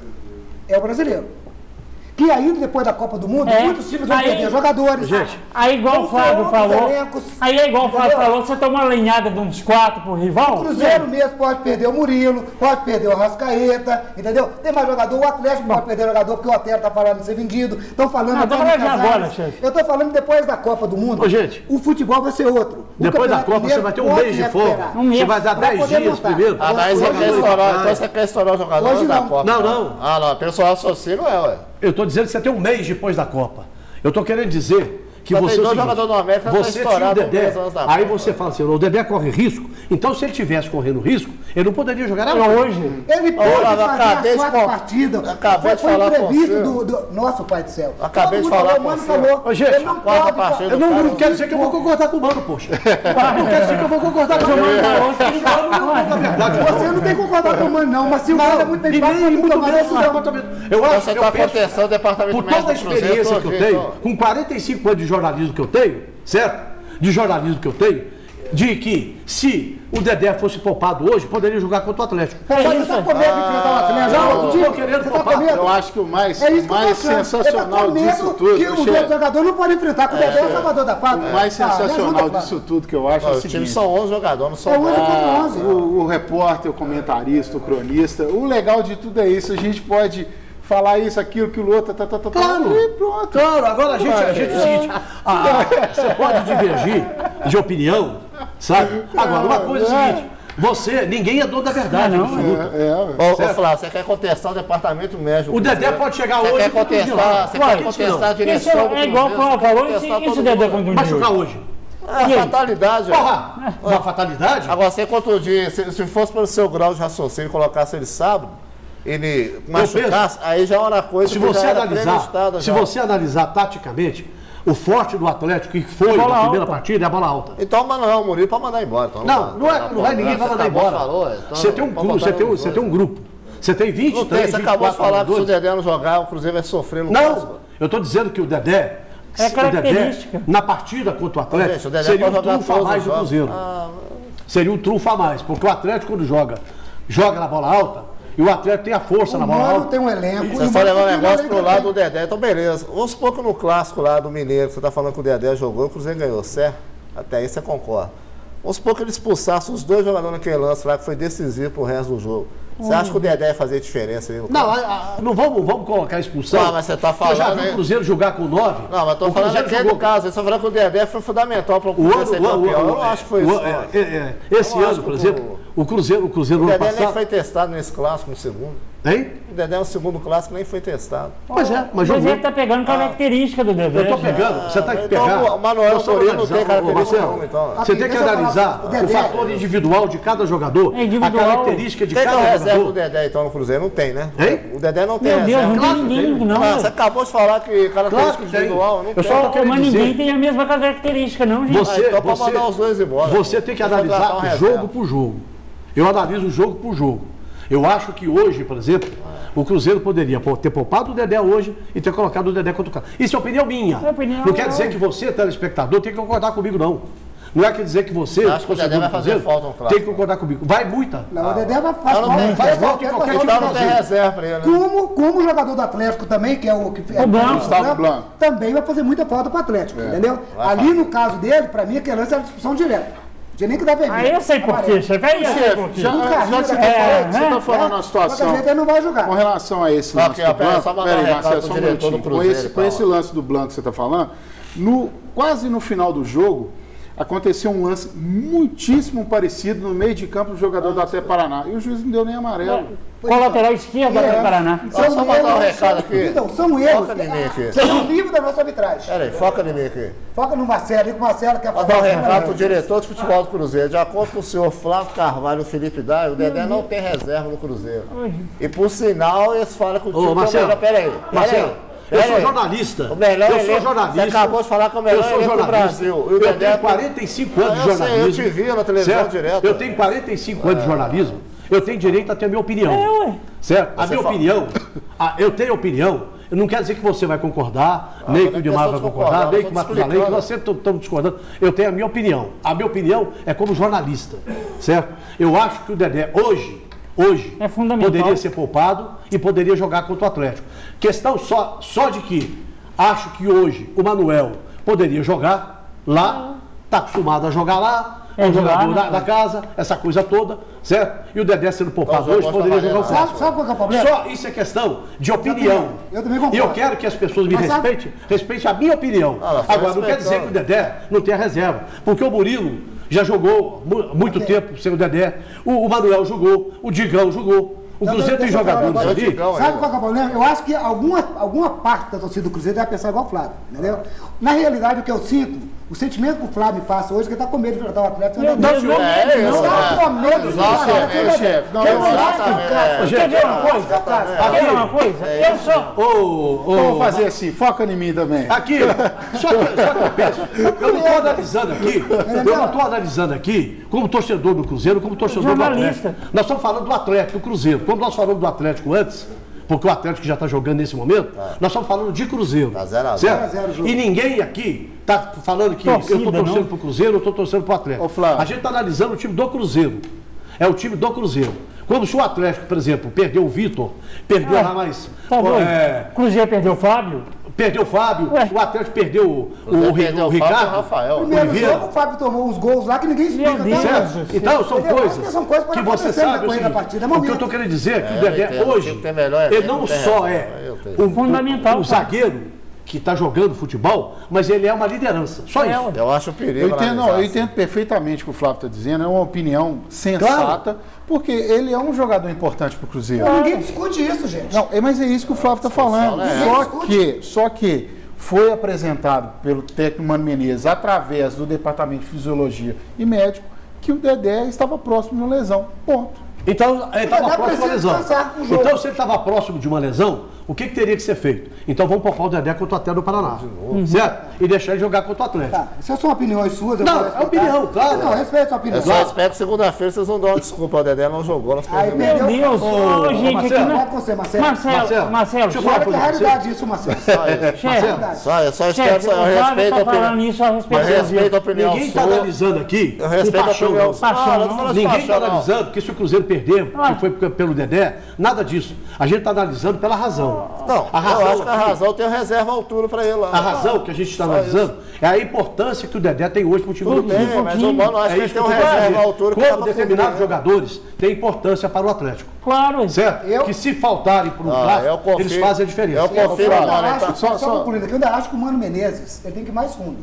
é o brasileiro. Que ainda depois da Copa do Mundo, É. muitos times vão Aí- perder jogadores. Gente, Aí igual o Vão Flávio ser outros falou. elencos, Aí é igual o Flávio entendeu? falou, você toma uma lenhada de uns 4 pro rival. O Cruzeiro mesmo pode perder o Murilo, pode perder o Rascaeta, entendeu? Tem mais jogador, o Atlético pode perder jogador porque o Otero tá falando de ser vendido. Estão falando Ah, tô até de falando de Casares. agora, chefe. Eu tô falando depois da Copa do Mundo. Ô, gente, o futebol vai ser outro. O depois da Campeonato Copa você Mineiro vai ter um pode mês de recuperar. folga. Um mês. Você vai dar Pra 10 poder dias montar. primeiro. Ah, daí você quer estourar, então você quer estourar o jogador Hoje da não. Copa. Não. Ah, não, pessoal associa, não é, ué. Eu estou dizendo que você tem um mês depois da Copa. Eu estou querendo dizer que Mas você. tem é o dois seguinte, jogadores do América que você estão tinha o estourados Dedé. 10 anos da Aí Copa. você fala assim: o Dedé corre risco. Então, se ele tivesse correndo risco, ele não poderia jogar nada. Hoje. Ele pode Olha, fazer acabei as de 4 falar- partidas. acabei de Foi falar com previsto você. do nosso Pai do Céu. Acabei Todo de mundo falar falou, com o Mano você. falou. Ô, gente, ele não quarta pode. partida Eu do não cara, quero dizer que eu vou concordar com o Mano, poxa. Não quero dizer que eu vou concordar com o Mano. Na verdade, Você não tem que concordar com o Mano, não. Mas se o Mano é muito bem e fácil, nem ele muito tomar menos decisão. Eu Então acho você que tá eu penso, proteção do departamento por toda a médico do Cruzeiro, experiência que eu todo tenho, jeito, com 45 anos de jornalismo que eu tenho, certo? De jornalismo que eu tenho, de que se o Dedé fosse poupado hoje, poderia jogar contra o Atlético. Mas você tá com medo de enfrentar o Atlético? Não, outro eu dia? tô querendo Você tá poupar. com medo? Eu acho que o mais, É isso que eu tô mais achando. sensacional Ele tá com medo disso tudo, que os chefe, outros jogadores não podem enfrentar, que o Dedé é o salvador da pátria. o mais Ah, me sensacional ajuda, Flávio. disso tudo que eu acho é o Os times seguinte. são 11 jogadores, não são É 11 10. contra 11. O repórter, o comentarista, o cronista, o legal de tudo é isso. A gente pode falar isso, aquilo, que o outro, Claro. e pronto. Claro, agora a gente é o seguinte, você pode divergir de opinião, sabe? Agora, uma coisa é o seguinte, ninguém é dono da verdade. Não, absoluta. Ô, Flávio, você quer contestar o departamento médico? O Dedé pode chegar hoje. Você quer contestar a direção do É igual o Flávio falou, e se o Dedé contundir? Vai jogar hoje. É fatalidade. Porra, uma fatalidade? Agora, você contundir, se fosse pelo seu grau de raciocínio, colocasse ele sábado, ele machucasse, aí já é uma coisa Se que você já era analisar, premeditada se já. você analisar taticamente, o forte do Atlético, que foi na primeira partida, é a bola alta. Então, Manuel Murilo para mandar embora. Então, Não vai ninguém vai mandar embora. Você tem um grupo, você tem um grupo. Você tem 23, Não tem, você acabou de falar que se o Dedé não jogar, o Cruzeiro vai sofrer no clássico. Não, eu estou dizendo que o Dedé, É característica. na partida contra o Atlético, Gente, o Dedé seria um pode jogar trunfo a todos mais os do jogos. Cruzeiro. Seria um trunfo a mais, porque o Atlético quando joga na bola alta, e o Atlético tem a força na O bola Mano alta. tem um elenco. Você só levar o negócio pro lado do Dedé, então beleza. Vamos supor que no clássico lá do Mineiro, que você tá falando que o Dedé jogou, o Cruzeiro ganhou, certo? Até aí você concorda. Vamos supor que ele expulsasse os dois jogadores naquele lance lá, que foi decisivo pro resto do jogo. Você acha que o Dedé ia fazer diferença aí no clássico? Não vamos colocar a expulsão. Não, mas você tá Eu já falando vi aí. o Cruzeiro jogar com 9. Não, mas tô o falando Cruzeiro aqui do caso. Eles estão falando que o Dedé foi fundamental para o Cruzeiro ser campeão. Eu não acho que foi isso. Esse Eu não acho ano, por que exemplo, o Cruzeiro O no ano Dedé nem passado. foi testado nesse clássico no segundo. Hein? O Dedé no segundo clássico nem foi testado. Pois é, mas Mas jogou. ele tá pegando característica do Dedé. Eu tô pegando, você tá que Então, pegar. o Manuel Nós Murilo estamos não tem analisando, característica Marcelo, nenhuma, então. Você tem que Deixa eu falar, analisar o o Dedé- fator individual de cada jogador, Individual. a característica de Quem que é o cada reserva do jogador. Dedé, então, no Cruzeiro? Não tem, né? Hein? O Dedé não tem Meu Deus, reserva. não tem ninguém, não. Você acabou de falar que característica Claro que tem. individual não Eu tem. só tô querendo Mas dizer- ninguém tem a mesma característica, não, gente. Você, então pode mandar os dois embora. Você tem que Vai contratar um analisar reserva. jogo por jogo. Eu analiso jogo por jogo. Eu acho que hoje, por exemplo, o Cruzeiro poderia ter poupado o Dedé hoje e ter colocado o Dedé contra o cara. Isso é opinião minha. É opinião, não quer dizer que você, telespectador, tem que concordar comigo, não. Não é quer dizer que você, Acho que o Dedé vai fazer falta no clássico. tem que concordar comigo. Vai muita. Não, o Dedé vai Não, não tem. Faz falta em qualquer time Então do não tem Brasil. reserva pra ele, né? Como o jogador do Atlético também, que é o que é Blanco. Gustavo Blanco. também vai fazer muita falta pro Atlético, entendeu? Ali no caso dele, pra mim, aquele lance era discussão direta. Não tinha nem que dar vermelho. Aí eu sei por quê, chefe. Aí eu sei por quê. Já que você está falando uma situação Qualquer jeito ele não vai jogar. com relação a esse lance Ok, do pera, Blanco, só mandar peraí, um recado Marcelo, pro só um diretor do minutinho. Com Cruzeiro esse, e com tal. esse lance do Blanco que você está falando, quase no final do jogo, aconteceu um lance muitíssimo parecido no meio de campo do jogador do Atlético Paraná. E o juiz não deu nem amarelo. Com a lateral esquerda do Paraná. Só mandar um recado aqui. Então, são erros. Foca em mim aqui. Você é o nível da nossa arbitragem. Pera aí, foca em mim aqui. Foca no Marcelo, aí que o Marcelo quer Vou fazer. dar um recado pro diretor de futebol do Cruzeiro. De acordo com o senhor Flávio Carvalho e o Felipe Dai, o Dedé não tem reserva no Cruzeiro. E por sinal, eles falam que o time Marcelo, melhor. Pera aí. Marcelo, eu sou jornalista. O melhor eu sou elenco- jornalista. Você acabou de falar que é o melhor eu sou elenco do jornalista. Brasil. E o Eu Dedé tenho tem- 45 anos de Eu sei, jornalismo. eu te vi na televisão certo? direto. Eu tenho 45 anos de jornalismo. Eu tenho direito a ter a minha opinião. Certo? A Você minha fala- opinião, eu tenho opinião. Não quer dizer que você vai concordar, nem que não o é Dimar vai questão de concordar, concordar, nem eu que o tô Marcos Além, que explicando. nós sempre estamos discordando. Eu tenho a minha opinião. A minha opinião é como jornalista. Certo? Eu acho que o Dedé hoje É fundamental. poderia ser poupado e poderia jogar contra o Atlético. Questão só de que acho que hoje o Manuel poderia jogar lá, está acostumado a jogar lá, é um de lá, jogador né? da casa, essa coisa toda, certo? E o Dedé sendo poupado Então, hoje jogou poderia essa jogar o maneira, clássico. Sabe qual que é o problema? Só isso é questão de opinião. Eu também concordo. E eu quero que as pessoas me Mas sabe- respeitem a minha opinião. nós estamos Agora, não quer dizer que o Dedé não tenha reserva, porque o Murilo já jogou muito tempo sem o Dedé, o Manuel jogou, o Digão jogou. O Cruzeiro tem Deixa eu falar um jogadores negócio. ali. Digão, Sabe qual que é o problema? Eu acho que alguma parte da torcida do Cruzeiro deve pensar igual o Flávio, entendeu? Na realidade, o que eu sinto, o sentimento que o Flávio me passa hoje, é que ele está com medo de enfrentar o Atlético. Meu Deus, não É medo, isso, não. Tá com medo de enfrentar o Atlético. chefe. Não, Quer eu dizer, acho que o que- cara- Quer ver uma coisa? Quer ver uma coisa? Eu sou... Vamos fazer assim, foca em mim também. Aqui, só que eu penso, eu não estou analisando aqui, eu não estou analisando aqui como torcedor do Cruzeiro, como torcedor do Jornalista. Atlético. Nós estamos falando do Atlético, do Cruzeiro. Quando nós falamos do Atlético antes, porque o Atlético já está jogando nesse momento, nós estamos falando de Cruzeiro. Tá 0 a 0. certo? 0 a 0 o jogo. E ninguém aqui está falando que Torcida, eu estou torcendo não. para o Cruzeiro, eu estou torcendo para o Atlético. Ô, Flávio. A gente está analisando o time do Cruzeiro. É o time do Cruzeiro. Quando se o Atlético, por exemplo, perdeu o Vitor, perdeu lá mais. Tá doido? é, Cruzeiro perdeu o Fábio? Perdeu o Fábio, Ué. o Atlético perdeu o Cruzeiro perdeu o Fábio e o Ricardo. Rafael. Primeiro Oliveira. jogo, o Fábio tomou uns gols lá que ninguém explica. Meu Deus. até hoje. Certo? Então, são Entendeu? coisas São coisas que que você acontecem sabe. depois O da seguinte, partida, é o que eu momento. estou querendo dizer é que o eu Dedé entendo, o hoje, time tem melhor ele elenco, não tem só razão, é eu tenho. um Fundamental, zagueiro que está jogando futebol, mas ele é uma liderança. Só isso. Eu acho um perigo. Eu entendo perfeitamente o que o Flávio está dizendo, é uma opinião sensata, porque ele é um jogador importante para o Cruzeiro. Ninguém discute isso, gente. Não, mas é isso que o Flávio está falando. Só que foi apresentado pelo técnico Mano Menezes, através do Departamento de Fisiologia e Médico, que o Dedé estava próximo de uma lesão. Ponto. Então, ele estava próximo de uma lesão. Então, se ele estava próximo de uma lesão, o que teria que ser feito? Então, vamos poupar o Dedé contra o Atlético do Paraná. Certo? E deixar ele jogar contra o Atlético. Tá, essas são opiniões suas. Não, é opinião, claro. Não, respeito a sua opinião. Eu só espero que segunda-feira vocês vão dar uma desculpa. O Dedé não jogou. Nós Aí, perdemos. meu Deus, gente, aqui Marcelo, não... Vai com você, Marcelo. Marcelo, deixa eu falar Olha com que é você. realidade isso, Marcelo. Eu só espero, eu respeito a opinião. Isso, eu respeito Mas respeito a opinião Ninguém está sua. analisando aqui Eu respeito a opinião sua. Paixão, Não, não tô falando de Ninguém está paixão, não. analisando que se o Cruzeiro perder, que foi pelo Dedé, nada disso. A gente está analisando pela razão. Não, a razão eu acho que a aqui- razão tem a reserva à altura para ele lá. A razão que a gente está analisando é a importância que o Dedé tem hoje para o time do Tudo bem, Cruzeiro. mas o Mano acha que ele isso tem que uma eu tô reserva à dizendo. altura. que dá Como pra determinados perder. jogadores têm importância para o Atlético. Claro. Certo? Que se faltarem para um eu clássico, confio- eles fazem a diferença. eu confio Eu no ainda Mano. acho, Só- só concluindo aqui, eu ainda acho que o Mano Menezes ele tem que ir mais fundo.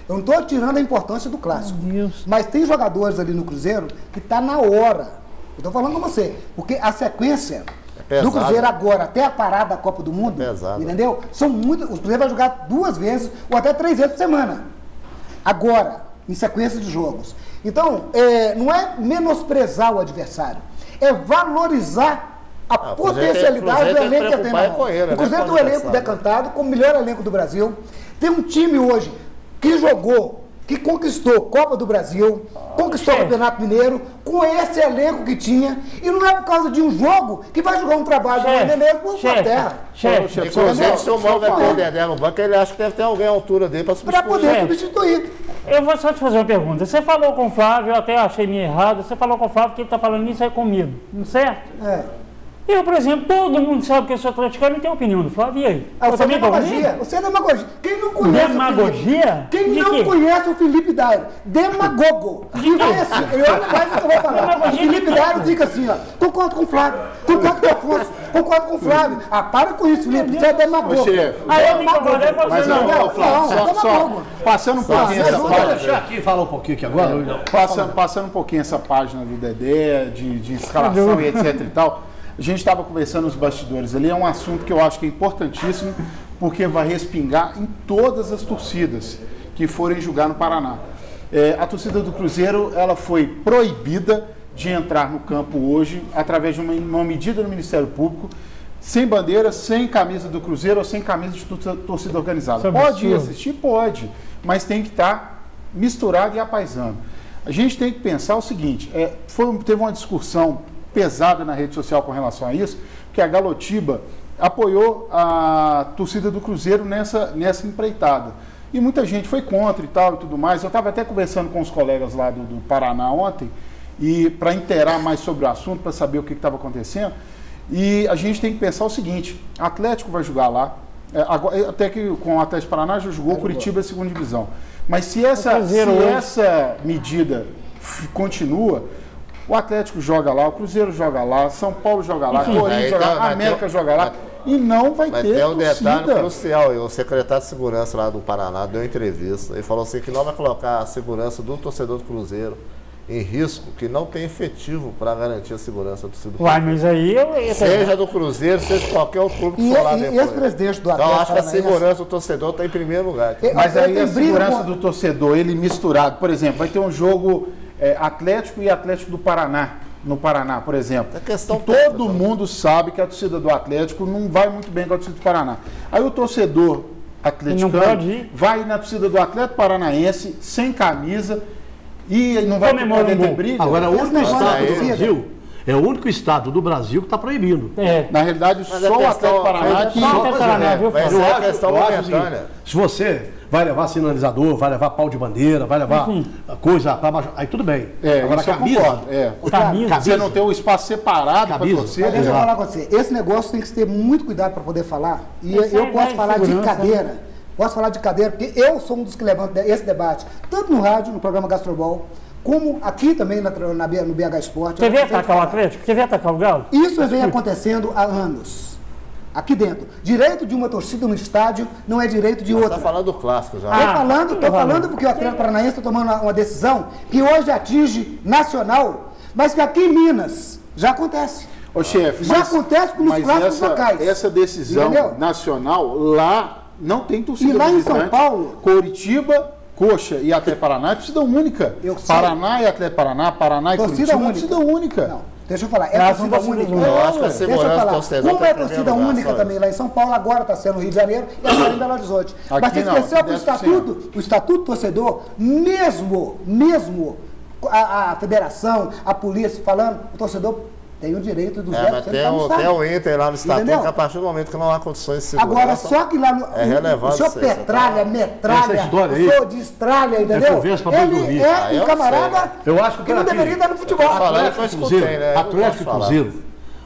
Eu não estou tirando a importância do clássico. Mas tem jogadores ali no Cruzeiro que está na hora. Eu estou falando com você. Porque a sequência pesado. do Cruzeiro agora até a parada da Copa do Mundo, É pesado. entendeu? São muitos. O Cruzeiro vai jogar 2 vezes ou até 3 vezes por semana. Agora, em sequência de jogos. Então, não é menosprezar o adversário, é valorizar a o Cruzeiro potencialidade tem- do o Cruzeiro tem elenco que que tem preocupar na com ele, mão. né? O Cruzeiro Com tem o um elenco adversário. decantado, como o melhor elenco do Brasil. Tem um time hoje que jogou, que conquistou Copa do Brasil, conquistou o Campeonato Mineiro, com esse elenco que tinha. E não é por causa de um jogo que vai jogar um trabalho do Mano Menezes por a terra. Chefe, Inclusive, se o Mano vai ter o Dedé no banco, ele acha que deve ter alguém à altura dele para Para substituir. poder substituir. eu vou só te fazer uma pergunta. Você falou com o Flávio, eu até achei meio errado, você falou com o Flávio que ele está falando isso aí comigo, não certo? Eu, por exemplo, todo mundo sabe que eu sou atleticano e tem opinião do Flávio, e aí? Você é também tô demagogia. comigo? Você é demagogia. Quem não conhece Demagogia? o Felipe, quem De não quê? conhece o Felipe Dairo, demagogo. E olha mais o que eu vou falar. O Demagogia Felipe de Dairo fica assim, ó. Concordo com o Flávio, concordo com o Afonso, concordo com o Flávio. Ah, para com isso, Felipe. Você é demagogo. chefe. Aí eu tenho que concordar com você, Mas não. não, Flávio, Não, só demagogo. passando um pouquinho essa Vou página. deixar aqui falar um pouquinho aqui agora. Passando um pouquinho essa página do Dedé, de escalação e etc e tal, a gente estava conversando nos bastidores ali, é um assunto que eu acho que é importantíssimo, porque vai respingar em todas as torcidas que forem jogar no Paraná. A torcida do Cruzeiro, ela foi proibida de entrar no campo hoje, através de uma medida do Ministério Público, sem bandeira, sem camisa do Cruzeiro ou sem camisa de torcida organizada. Isso é Pode ir absurdo. assistir? Pode, mas tem que estar misturado e apaisando. A gente tem que pensar o seguinte, teve uma discussão pesada na rede social com relação a isso, que a Galotiba apoiou a torcida do Cruzeiro nessa empreitada. E muita gente foi contra e tal e tudo mais. Eu estava até conversando com os colegas lá do Paraná ontem, e para inteirar mais sobre o assunto, para saber o que estava acontecendo. E a gente tem que pensar o seguinte, Atlético vai jogar lá, até que com o Atlético Paraná já jogou Curitiba segunda divisão. Mas se essa medida continua, o Atlético joga lá, o Cruzeiro joga lá, São Paulo joga lá, Corinthians joga lá, América joga lá, e não vai Mas ter tem um detalhe torcida. crucial, e o secretário de segurança lá do Paraná deu entrevista, ele falou assim que não vai colocar a segurança do torcedor do Cruzeiro em risco, que não tem efetivo para garantir a segurança do torcedor do Uai, Cruzeiro. mas aí eu... Seja do Cruzeiro, seja de qualquer outro clube que for lá E depois. esse presidente do Então Atlético acho que a Paranaense- segurança do torcedor está em primeiro lugar. Mas Ele aí tem a briga segurança com- do torcedor, ele misturado, por exemplo, vai ter um jogo Atlético e Atlético do Paraná, no Paraná, por exemplo. É questão Todo técnica, mundo sabe que a torcida do Atlético não vai muito bem com a torcida do Paraná. Aí o torcedor atleticano Não pode ir. vai na torcida do Atlético Paranaense, sem camisa, e não vai Comemora poder um ter gol. briga. Agora, o Esse único negócio estado da do torcida- Brasil, é o único estado do Brasil que está proibindo. Na realidade, Mas só a o questão- Atlético Paraná que... Só o Atlético Paraná, viu, Vai Flávio? ser a questão eu acho o seguinte, momentânea. se você vai levar sinalizador, vai levar pau de bandeira, vai levar coisa para aí tudo bem. Agora a isso eu camisa, concordo, Camisa. Você não tem um espaço separado para Camisa. torcida. Mas deixa eu Exato. falar com você. Esse negócio tem que ter muito cuidado para poder falar. E Isso eu aí posso vai falar de segurança, cadeira. Posso falar de cadeira, porque eu sou um dos que levantam esse debate, tanto no rádio, no programa Gastrobol, como aqui também no BH Esporte. Quer ver atacar o Atlético? Quer ver atacar o Galo? Isso vem acontecendo há anos. Aqui dentro. Direito de uma torcida no estádio não é direito de Você outra. está falando do clássico já. Tô falando porque o Atlético Paranaense está tomando uma decisão que hoje atinge nacional, mas que aqui em Minas já acontece. Ô, chefe, Já acontece nos clássicos locais. Essa decisão Entendeu? nacional, lá não tem torcida E lá em visitante. São Paulo? Curitiba, Coxa e Atlético Paraná é torcida única. Eu sei. Paraná e Atlético Paraná, Paraná e Torcida Curitiba é única. torcida única. Não, deixa eu falar. Lá É são torcida torcidas única. únicas. Eu acho que a Deixa eu segurança falar. do torcedor Como tá é em primeiro torcida lugar, única só também isso. lá em São Paulo, agora está sendo no Rio de Janeiro e agora em Belo Horizonte. Mas Aqui você não, esqueceu aqui que o estatuto do torcedor, mesmo a federação, a polícia falando, o torcedor tem o direito do Mas tem o Inter lá no estatuto, Entendeu? que a partir do momento que não há condições de segurança... Agora, só que lá no. É relevante o senhor isso aí, petralha, metralha, Essa história aí o senhor destralha, entendeu? conversa pra boi dormir. É eu um camarada sei. Eu acho que não aqui- deveria estar no futebol. falando que eu escutei, né? Eu não Atlético e posso falar. Cruzeiro.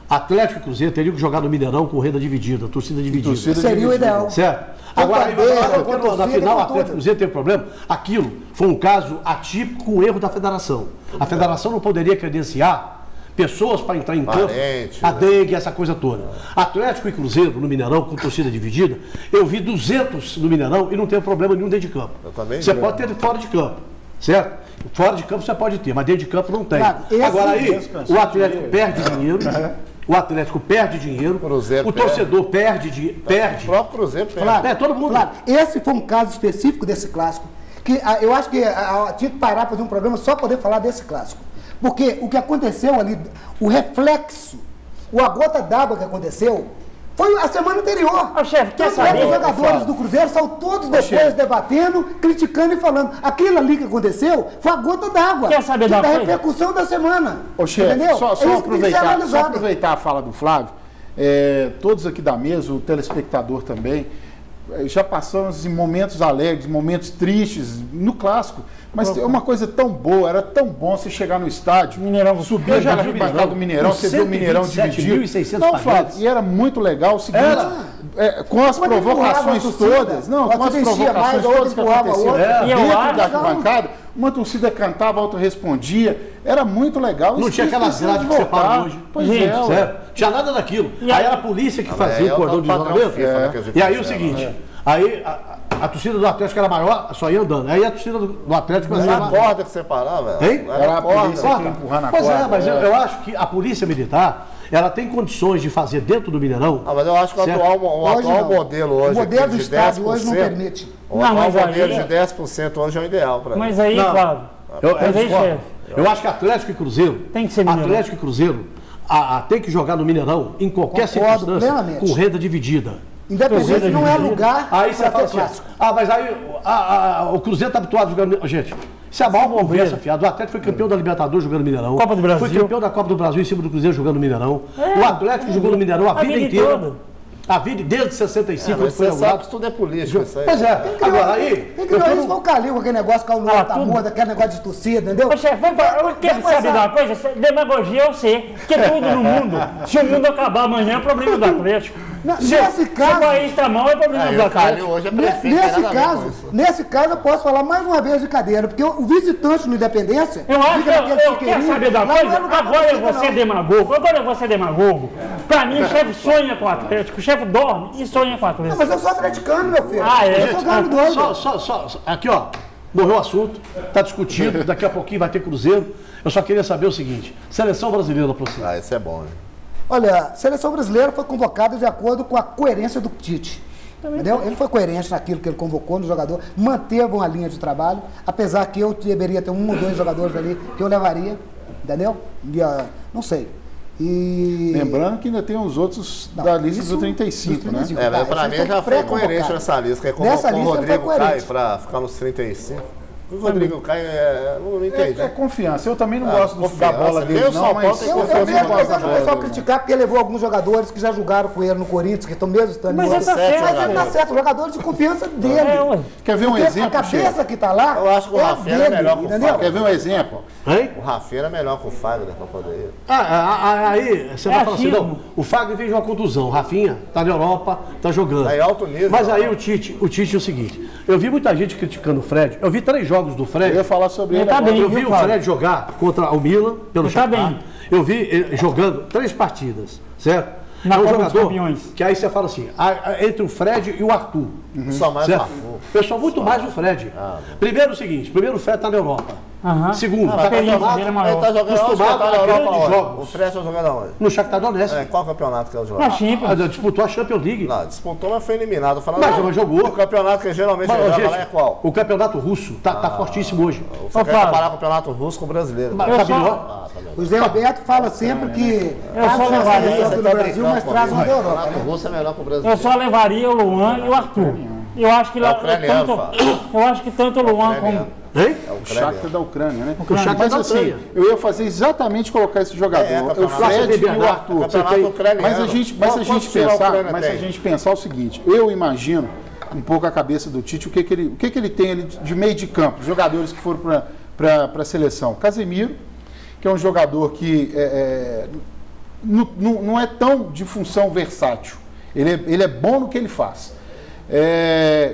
Atlético e Cruzeiro teriam que jogar no Mineirão com renda dividida, torcida dividida. Torcida Seria o ideal. Certo? Com Agora, bandeira, com na torcida, final, o com Atlético tudo. e Cruzeiro teve problema. Aquilo foi um caso atípico com erro da federação. A federação não poderia credenciar pessoas para entrar em campo, Parente, a né? dengue, essa coisa toda. Atlético e Cruzeiro no Mineirão, com torcida dividida, eu vi 200 no Mineirão e não tem problema nenhum dentro de campo. Eu também Você vi. pode ter fora de campo, certo? Fora de campo você pode ter, mas dentro de campo não tem. Claro, esse Agora aí, descansou o Atlético perde dinheiro, o Atlético perde dinheiro, Cruzeiro o perde. torcedor perde. O próprio Cruzeiro perde. Claro, Todo mundo. claro. Esse foi um caso específico desse clássico, que eu acho que tinha que parar para fazer um programa só para poder falar desse clássico. Porque o que aconteceu ali, o reflexo, a gota d'água que aconteceu, foi a semana anterior. Ô, chefe, quer Tanto é que saber? os jogadores do Cruzeiro são todos depois debatendo, criticando e falando. Aquilo ali que aconteceu foi a gota d'água. Quer saber da da coisa? repercussão da semana. Ô, chefe, Entendeu? só É isso que tem que ser aproveitar, analisado. a fala do Flávio, todos aqui da mesa, o telespectador também, já passamos em momentos alegres, momentos tristes no clássico, mas é uma coisa tão boa, era tão bom você chegar no estádio, Mineirão, subir eu já na vi o arquibancada Mineirão, do Mineirão, com você vê o Mineirão 127.600 dividido. Não, Flávio, pagantes. e era muito legal o seguinte, com as Quando provocações empurrava a torcida, todas, não, pode com as ser enchia mais, provocações a outra todas que empurrava a aconteciam outra. E eu dentro acho- da arquibancada, uma torcida cantava, a outra respondia, era muito legal. Não Isso tinha aquelas precisa grades que separam voltar. hoje. Pois Gente, é, ué. Certo? Tinha nada daquilo. E Aí aí- era a polícia que Aí fazia é o cordão de padrão isolamento. FIFA, né, que eles E aí o fizeram, seguinte, aí a torcida do Atlético era maior, só ia andando. Aí a torcida do Atlético Não era era a corda que separava, velho. Hein? Não Era a corda. polícia que ia empurrar na Pois corda. é, mas eu acho que a polícia militar, ela tem condições de fazer dentro do Mineirão. Ah, mas eu acho que o Certo. atual Hoje não. modelo hoje O modelo aqui do de estádio hoje não 10%, permite. O Não, atual mas aí- modelo de 10% hoje é o ideal para mim. Mas aí, Não. Flávio, Eu mas aí, discordo. chefe, Eu acho que Atlético e Cruzeiro. Tem que ser Mineirão. Atlético e Cruzeiro tem que jogar no Mineirão em qualquer Concordo circunstância, plenamente. com renda dividida. Independente não é lugar Aí você para fala ter assim, clássico. mas aí o Cruzeiro está habituado a jogar. Gente, isso é a maior conversa, fiado. O Atlético foi campeão da Libertadores jogando no Mineirão. Copa do Brasil. Foi campeão da Copa do Brasil em cima do Cruzeiro jogando no Mineirão. O Atlético jogou no Mineirão a vida inteira. toda. A vida desde 65, quando Mas foi você sabe que inaugurado. isso tudo é político, isso aí. Pois é, agora aí. Quem criou isso foi o Calil, aquele negócio com o Lula tá tudo. muda, aquele negócio de torcida, entendeu? Ô, chefe, eu quero saber de uma coisa? Demagogia eu sei, porque tudo no mundo, se o mundo acabar amanhã, é problema do Atlético. Nesse Se caso- o país está mal, é problema Aí do o Calil Atlético. hoje é prefeito, tem nada a ver com isso. Nesse caso, eu posso falar mais uma vez de cadeira, porque o visitante no Independência. Eu acho que fica naquele eu quero chiqueirinho, saber da lá não coisa, é lugar pra agora eu torcida, vou ser não. demagogo, agora eu vou ser demagogo. Pra mim, o chefe sonha com o Atlético, o chefe dorme e sonha com o Não, Atlético. mas eu sou atleticano, meu filho. Ah, é? Eu sou galo doido. Só, aqui ó, morreu o assunto, está discutido, daqui a pouquinho vai ter Cruzeiro. Eu só queria saber o seguinte, seleção brasileira para você. Ah, isso é bom, né? Olha, a seleção brasileira foi convocada de acordo com a coerência do Tite. Entendeu? Ele foi coerente naquilo que ele convocou no jogador, manteve uma linha de trabalho, apesar que eu deveria ter um ou dois jogadores ali que eu levaria, entendeu? Não sei. E... Lembrando que ainda tem os outros Não, da lista isso- do 35, né? isso- É, mas Tá, pra esses mim são já foi pré-convocados. coerente nessa lista, que Nessa convocou o lista ele foi Rodrigo Caio coerente. pra ficar nos 35. O Rodrigo Caio, não entendi. É confiança. Eu também não gosto da confiança. bola dele, Nem o não, São Paulo mas tem Eu confiança vejo no o pessoal dele. criticar porque ele levou alguns jogadores que já jogaram com ele no Corinthians, que estão mesmo estando Mas em outro. ele tá certo, Mas ele tá jogador. certo, jogadores de confiança dele. É, ué. Quer ver um Porque exemplo, a cabeça chefe? que tá lá Eu acho que o é Rafinha dele, é melhor que o entendeu? Fábio. Quer ver um exemplo? Hein? O Rafinha era melhor que o Fagner pra poder ir. Aí você vai falar assim, achismo. não, o Fagner fez uma contusão, o Rafinha tá na Europa, tá jogando. Tá em alto nível, Mas aí né? o Tite é o seguinte, eu vi muita gente criticando o Fred, eu vi 3 jogos do Eu Fred, ia falar sobre Ele ele tá agora. bem. eu vi viu, o Fábio? Fred jogar contra o Milan, pelo Ele tá Shakhtar. bem. Eu vi ele jogando 3 partidas, certo? Na é um Copa dos jogador Campeões. que aí você fala assim, entre o Fred e o Arthur. Só mais Certo? Arthur. Eu sou muito mais o Fred. Primeiro o seguinte, primeiro o Fred está na Europa. Aham. Segundo, A está experiência acostumado, dele é maior. Ele tá jogando acostumado onde? Tá a na Europa grandes onde? jogos. O Fred tá jogando aonde? No Shakhtar Donetsk. Qual campeonato que é o de lá? Na Champions. Disputou a Champions League. Não, disputou, mas foi eliminado. Falando, Mas jogou. O campeonato que geralmente Mas, ele joga gente, lá é qual? o campeonato russo tá fortíssimo hoje. Você quer Fábio. comparar o campeonato russo com o brasileiro. Mas Eu tá só- melhor. O Zé Alberto fala sempre que Eu só faz a levaria seleção Você do tá Brasil, mas brincando traz uma da comigo. O Europa. campeonato né? russo é melhor que o Eu brasileiro. só levaria o Luan e o Arthur. Eu acho que lá, ucraniano, eu acho que tanto o Luan como Hein? É o O Shakhtar da Ucrânia, né? O Shakhtar Mas da assim, Ucrânia. eu ia fazer exatamente colocar esse jogador, É, o campeonato Fred e o Bernardo, Arthur. campeonato ucraniano. Mas a gente Quantos times a Ucrânia mas se a tem? gente pensar o seguinte, eu imagino um pouco a cabeça do Tite, o que ele tem ali de meio de campo, jogadores que foram para a seleção. Casemiro, que é um jogador que não é tão de função versátil. Ele é bom no que ele faz.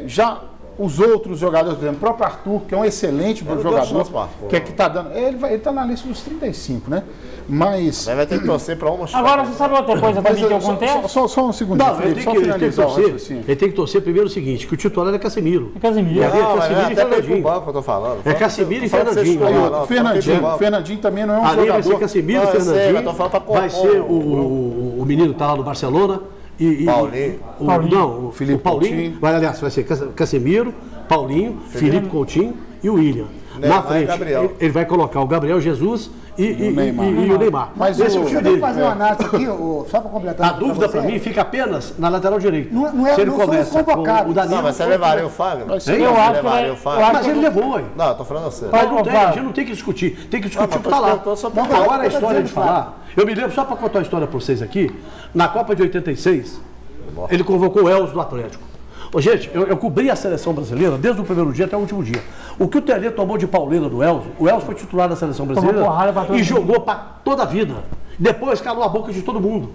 Já os outros jogadores, por exemplo, o próprio Arthur, que é um excelente Eu não dou jogador, chance pro Arthur. que é que tá dando. Ele está na lista dos 35, né? Mas. Vai ter que torcer para uma Agora, você sabe outra coisa Mas também que acontece? só um segundinho, Não, ele Felipe, tem só que finalizar o torcer. raciocínio. Ele tem que torcer primeiro o seguinte, que o titular é Casemiro. Casemiro. E ali é Não, mas Casemiro e até pro Fernandinho. banco que eu tô falando. É Casemiro e Tô falando pra vocês Fernandinho. titular, Aí, não, o tô Fernandinho também não é um Ali vai ser jogador. Casemiro e Não, eu sei, Fernandinho. mas tô falando pra compor Vai ser o menino que tá lá no Barcelona. Paulinho. Não, Felipe o Paulinho. Coutinho. Aliás, vai ser Casemiro, Paulinho, Felipe Coutinho e o William. Neymar Na frente, e Gabriel. ele vai colocar o Gabriel Jesus e o Neymar. Mas Esse é o Deixa time eu dele. fazer uma análise aqui, só para completar. A dúvida para mim fica apenas na lateral direita. Não é- Se ele não são os começa com convocados. o Danilo. Não, mas você levaria o Fagner? Vai ser- Você Eu acho que levaria o Fagner? eu Mas ele levou, hein? Não, eu tô falando você. Mas não Ô, tem, Fábio. a gente não tem que discutir. Tem que discutir Não, o que mas está lá. tô só pra- Agora a eu tô história de dizendo, falar. Eu me lembro, só para contar uma história para vocês aqui, na Copa de 86, ele convocou o Elzo do Atlético. Ô, gente, eu cobri a seleção brasileira desde o primeiro dia até o último dia. O que o Tele tomou de pauleira do Elzo, o Elzo foi titular da seleção brasileira porrada pra todo e mundo. jogou para toda a vida. Depois calou a boca de todo mundo.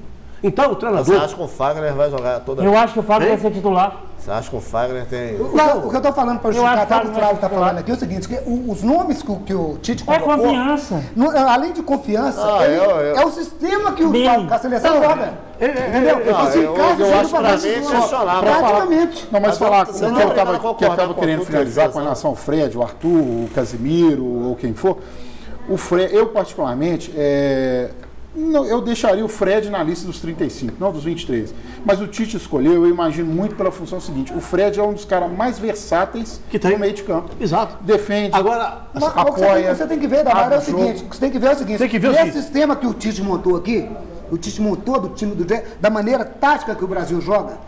Então o Você treinador. acha que o Fagner vai jogar toda Eu acho que o Fábio vai ser titular. Você acha que o Fagner tem... O que eu estou falando para Eu justificar acho até o que que o Flávio está vai falando aqui é o seguinte, que os nomes que o Tite É convocou, confiança. além de confiança, eu- é o sistema que Bem. que a seleção joga. Entendeu? Ele não, se eu encaixa acho dentro pra da mim é seleção. questionável. Praticamente. Não, mas Mas falar você que não eu vai estava concordar com querendo tudo que finalizar ele com fez, relação ao Fred, o Arthur, o Casemiro ou quem for. O Fred, eu particularmente, eu deixaria o Fred na lista dos 35, não dos 23. Mas o Tite escolheu, eu imagino muito pela função seguinte. O Fred é um dos caras mais versáteis Que tem. no meio de campo. Exato. Defende, Agora, Mas o que você tem que ver, Damar, é o abre o jogo. seguinte, o que você tem que ver é o seguinte, Tem que ver o esse seguinte. sistema que o Tite montou aqui, o Tite montou do time da maneira tática que o Brasil joga,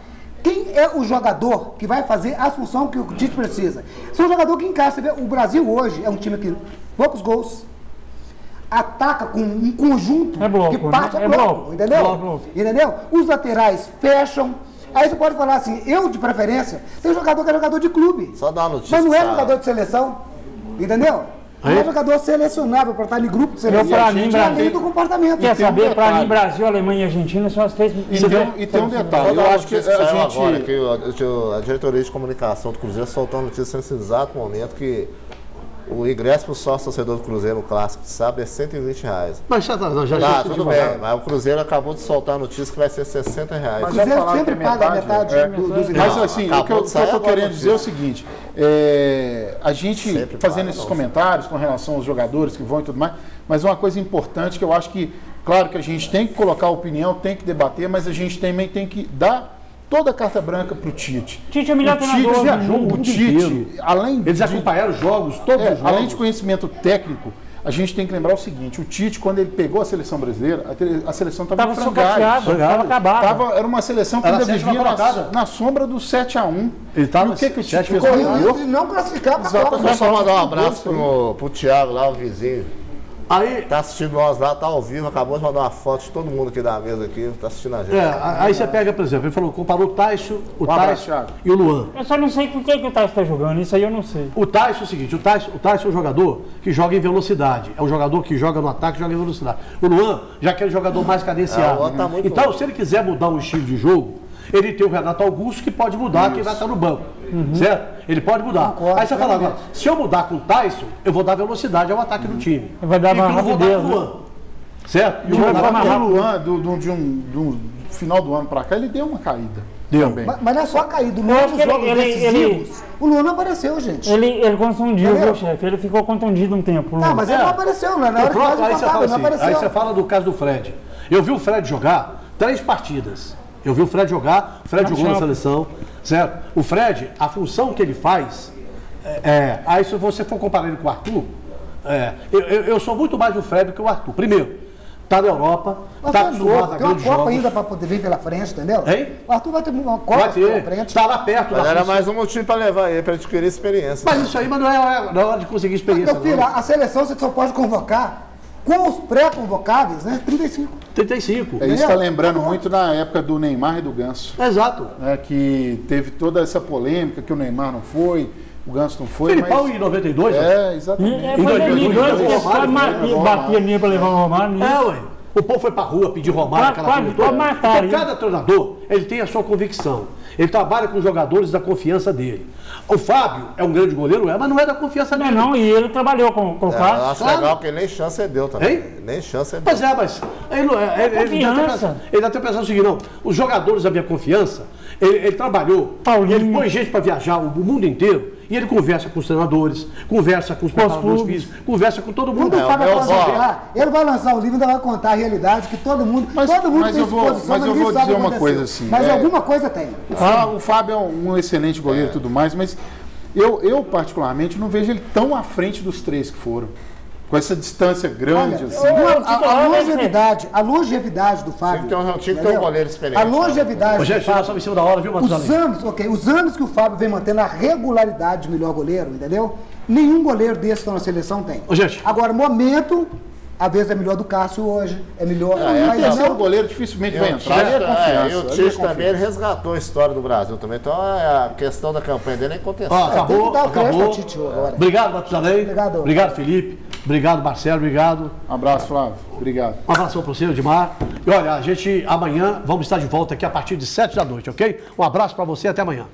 quem é o jogador que vai fazer a função que o Tite precisa? São um jogador que encaixa. Você vê, o Brasil hoje é um time que poucos gols, ataca com um conjunto É bloco, que parte né? é É bloco, bloco. entendeu? Bloco. Entendeu? Os laterais fecham. Aí você pode falar assim, eu de preferência, tem jogador que é jogador de clube. Só dá uma notícia. Mas não é sabe? jogador de seleção, entendeu? Não é jogador selecionável para estar em grupo de seleção. pra mim, além Brasil- do comportamento. Quer tem um saber? Pra detalhe. mim, Brasil, Alemanha e Argentina são as três. E tem um detalhe, Só dá eu uma acho que notícia a saiu gente... agora, que a diretoria de comunicação do Cruzeiro soltou uma notícia nesse exato momento que o ingresso para o sócio torcedor do Cruzeiro, no clássico de sábado, é R$120. mas já Tá, tudo bem, mas o Cruzeiro acabou de soltar a notícia que vai ser R$60. O Mas já Cruzeiro falaram sempre que é paga metade, metade dos Mas ingressos. assim, acabou o que eu de sair estou agora querendo a dizer é o notícia. seguinte, a gente Sempre fazendo paga, esses não. comentários com relação aos jogadores que vão e tudo mais, mas uma coisa importante que eu acho que, claro que a gente tem que colocar a opinião, tem que debater, mas a gente também tem que dar toda a carta branca para o Tite. Tite é o melhor O Tite treinador do viajou o mundo mundo Tite, inteiro. além Eles de, acompanharam os jogos, todos os jogos. além de conhecimento técnico, a gente tem que lembrar o seguinte, o Tite, quando ele pegou a seleção brasileira, a seleção estava Tava em frangalhos. sucateado, tava acabado. Era uma seleção que Era ainda a sétima vivia colocada. na sombra do 7-1. Ele tava E o que o Tite sétima fez? Correu o Ganhou. risco de não classificar para a Copa. Deixa eu só mandar um abraço pro Thiago lá, o vizinho. Aí, Tá assistindo nós lá, tá ao vivo, acabou de mandar uma foto de todo mundo aqui da mesa aqui, tá assistindo a gente. aí você pega, por exemplo, ele falou, comparou o Tyson, abraço, Thiago. e o Luan. Eu só não sei por que o Tyson está jogando, isso aí eu não sei. O Tyson é o seguinte, o Tyson é um jogador que joga em velocidade. É um jogador que joga no ataque, joga em velocidade. O Luan já é aquele jogador mais cadenciado. O Luan tá muito então, bom. se ele quiser mudar o estilo de jogo, ele tem o Renato Augusto que pode mudar, que vai estar no banco. Certo? Ele pode mudar. Concordo, Aí você fala agora, se eu mudar com o Tyson, eu vou dar velocidade ao ataque do time. Vai dar e mais eu não vou dar rapidez, com o Luan. Certo? E o Vai Luan, ficar mais rápido. final do ano para cá, ele deu uma caída. Deu. Também. Mas não é só caído. Eu acho Nos que jogos decisivos, o Luan não apareceu, gente. Ele contundiu, Entendeu? viu, chefe? Ele ficou contundido um tempo. Não, mas ele não apareceu, não é? Na hora que faz o Aí você contato, fala ele não assim, aí apareceu. você fala do caso do Fred. Eu vi o Fred jogar 3 partidas. Eu vi o Fred jogar, o Fred jogou na seleção, certo? O Fred, a função que ele faz, aí se você for comparar ele com o Arthur, eu sou muito mais do Fred do que o Arthur. Primeiro, tá na Europa, tá acostumado a tem uma grandes Copa jogos. ainda para poder vir pela frente, entendeu? Hein? O Arthur vai ter uma Copa Vai pela ter, frente. tá lá perto Mas da era função. mais um motivo para levar ele, para adquirir experiência. Mas isso aí mas não é hora de conseguir experiência. Meu filho, não. a seleção você só pode convocar com os pré-convocáveis, né? 35. 35. Isso está lembrando muito na época do Neymar e do Ganso. Exato. Né, que teve toda essa polêmica, que o Neymar não foi, o Ganso não foi. Filipão mas... em 92, exatamente. Foi Em 2002 que ele Romário, quase batia nele para levar o Romário. ué. O povo foi pra rua pedir Romário, aquela Quase coisa toda. mataram, Então, cada treinador, ele tem a sua convicção. Ele trabalha com os jogadores da confiança dele. O Fábio é um grande goleiro, mas não é da confiança dele. Não, e ele trabalhou com o Eu Cássio. acho legal que ele nem chance ele deu também. Hein? Nem chance ele Pois deu. mas ele não é. Ele deve ter pensado o seguinte, não. Os jogadores da minha confiança, ele trabalhou, Paulinho. ele põe gente para viajar o mundo inteiro e ele conversa com os treinadores, conversa com os preparadores clubes. físicos, conversa com todo mundo. Quando o Fábio meu aposentar, ele vai lançar um livro e ainda vai contar a realidade que todo mundo Mas tem eu vou- exposição, mas eu ninguém vou sabe dizer o que uma aconteceu. coisa assim, Mas alguma coisa tem. O Fábio é um excelente goleiro e tudo mais, mas eu particularmente não vejo ele tão à frente dos 3 que foram. Com essa distância grande, Olha, assim. a longevidade do Fábio. Tinha que ter um entendeu? goleiro experiente. A longevidade Ô, do gente, nós Fábio. estamos em cima da hora, viu, Matusalém? Os anos que o Fábio vem mantendo a regularidade de melhor goleiro, entendeu? Nenhum goleiro desse que está na seleção tem. Ô, gente. Agora, momento, às vezes é melhor do Cássio hoje, é melhor. O mas terceiro não, goleiro dificilmente E vai o entrar. Ali é Tite, confiança. e o ali é Tite também confiança. ele resgatou a história do Brasil também. Então a questão da campanha dele é Ó, incontestável. tem acabou, que dar o crédito acabou. ao Tite agora. Obrigado, Matusalém. Obrigado. Obrigado, Felipe. Obrigado, Marcelo. Obrigado. Um abraço, Flávio. Obrigado. Um abração para você, Edmar. E olha, a gente amanhã vamos estar de volta aqui a partir de 7 da noite, ok? Um abraço para você e até amanhã.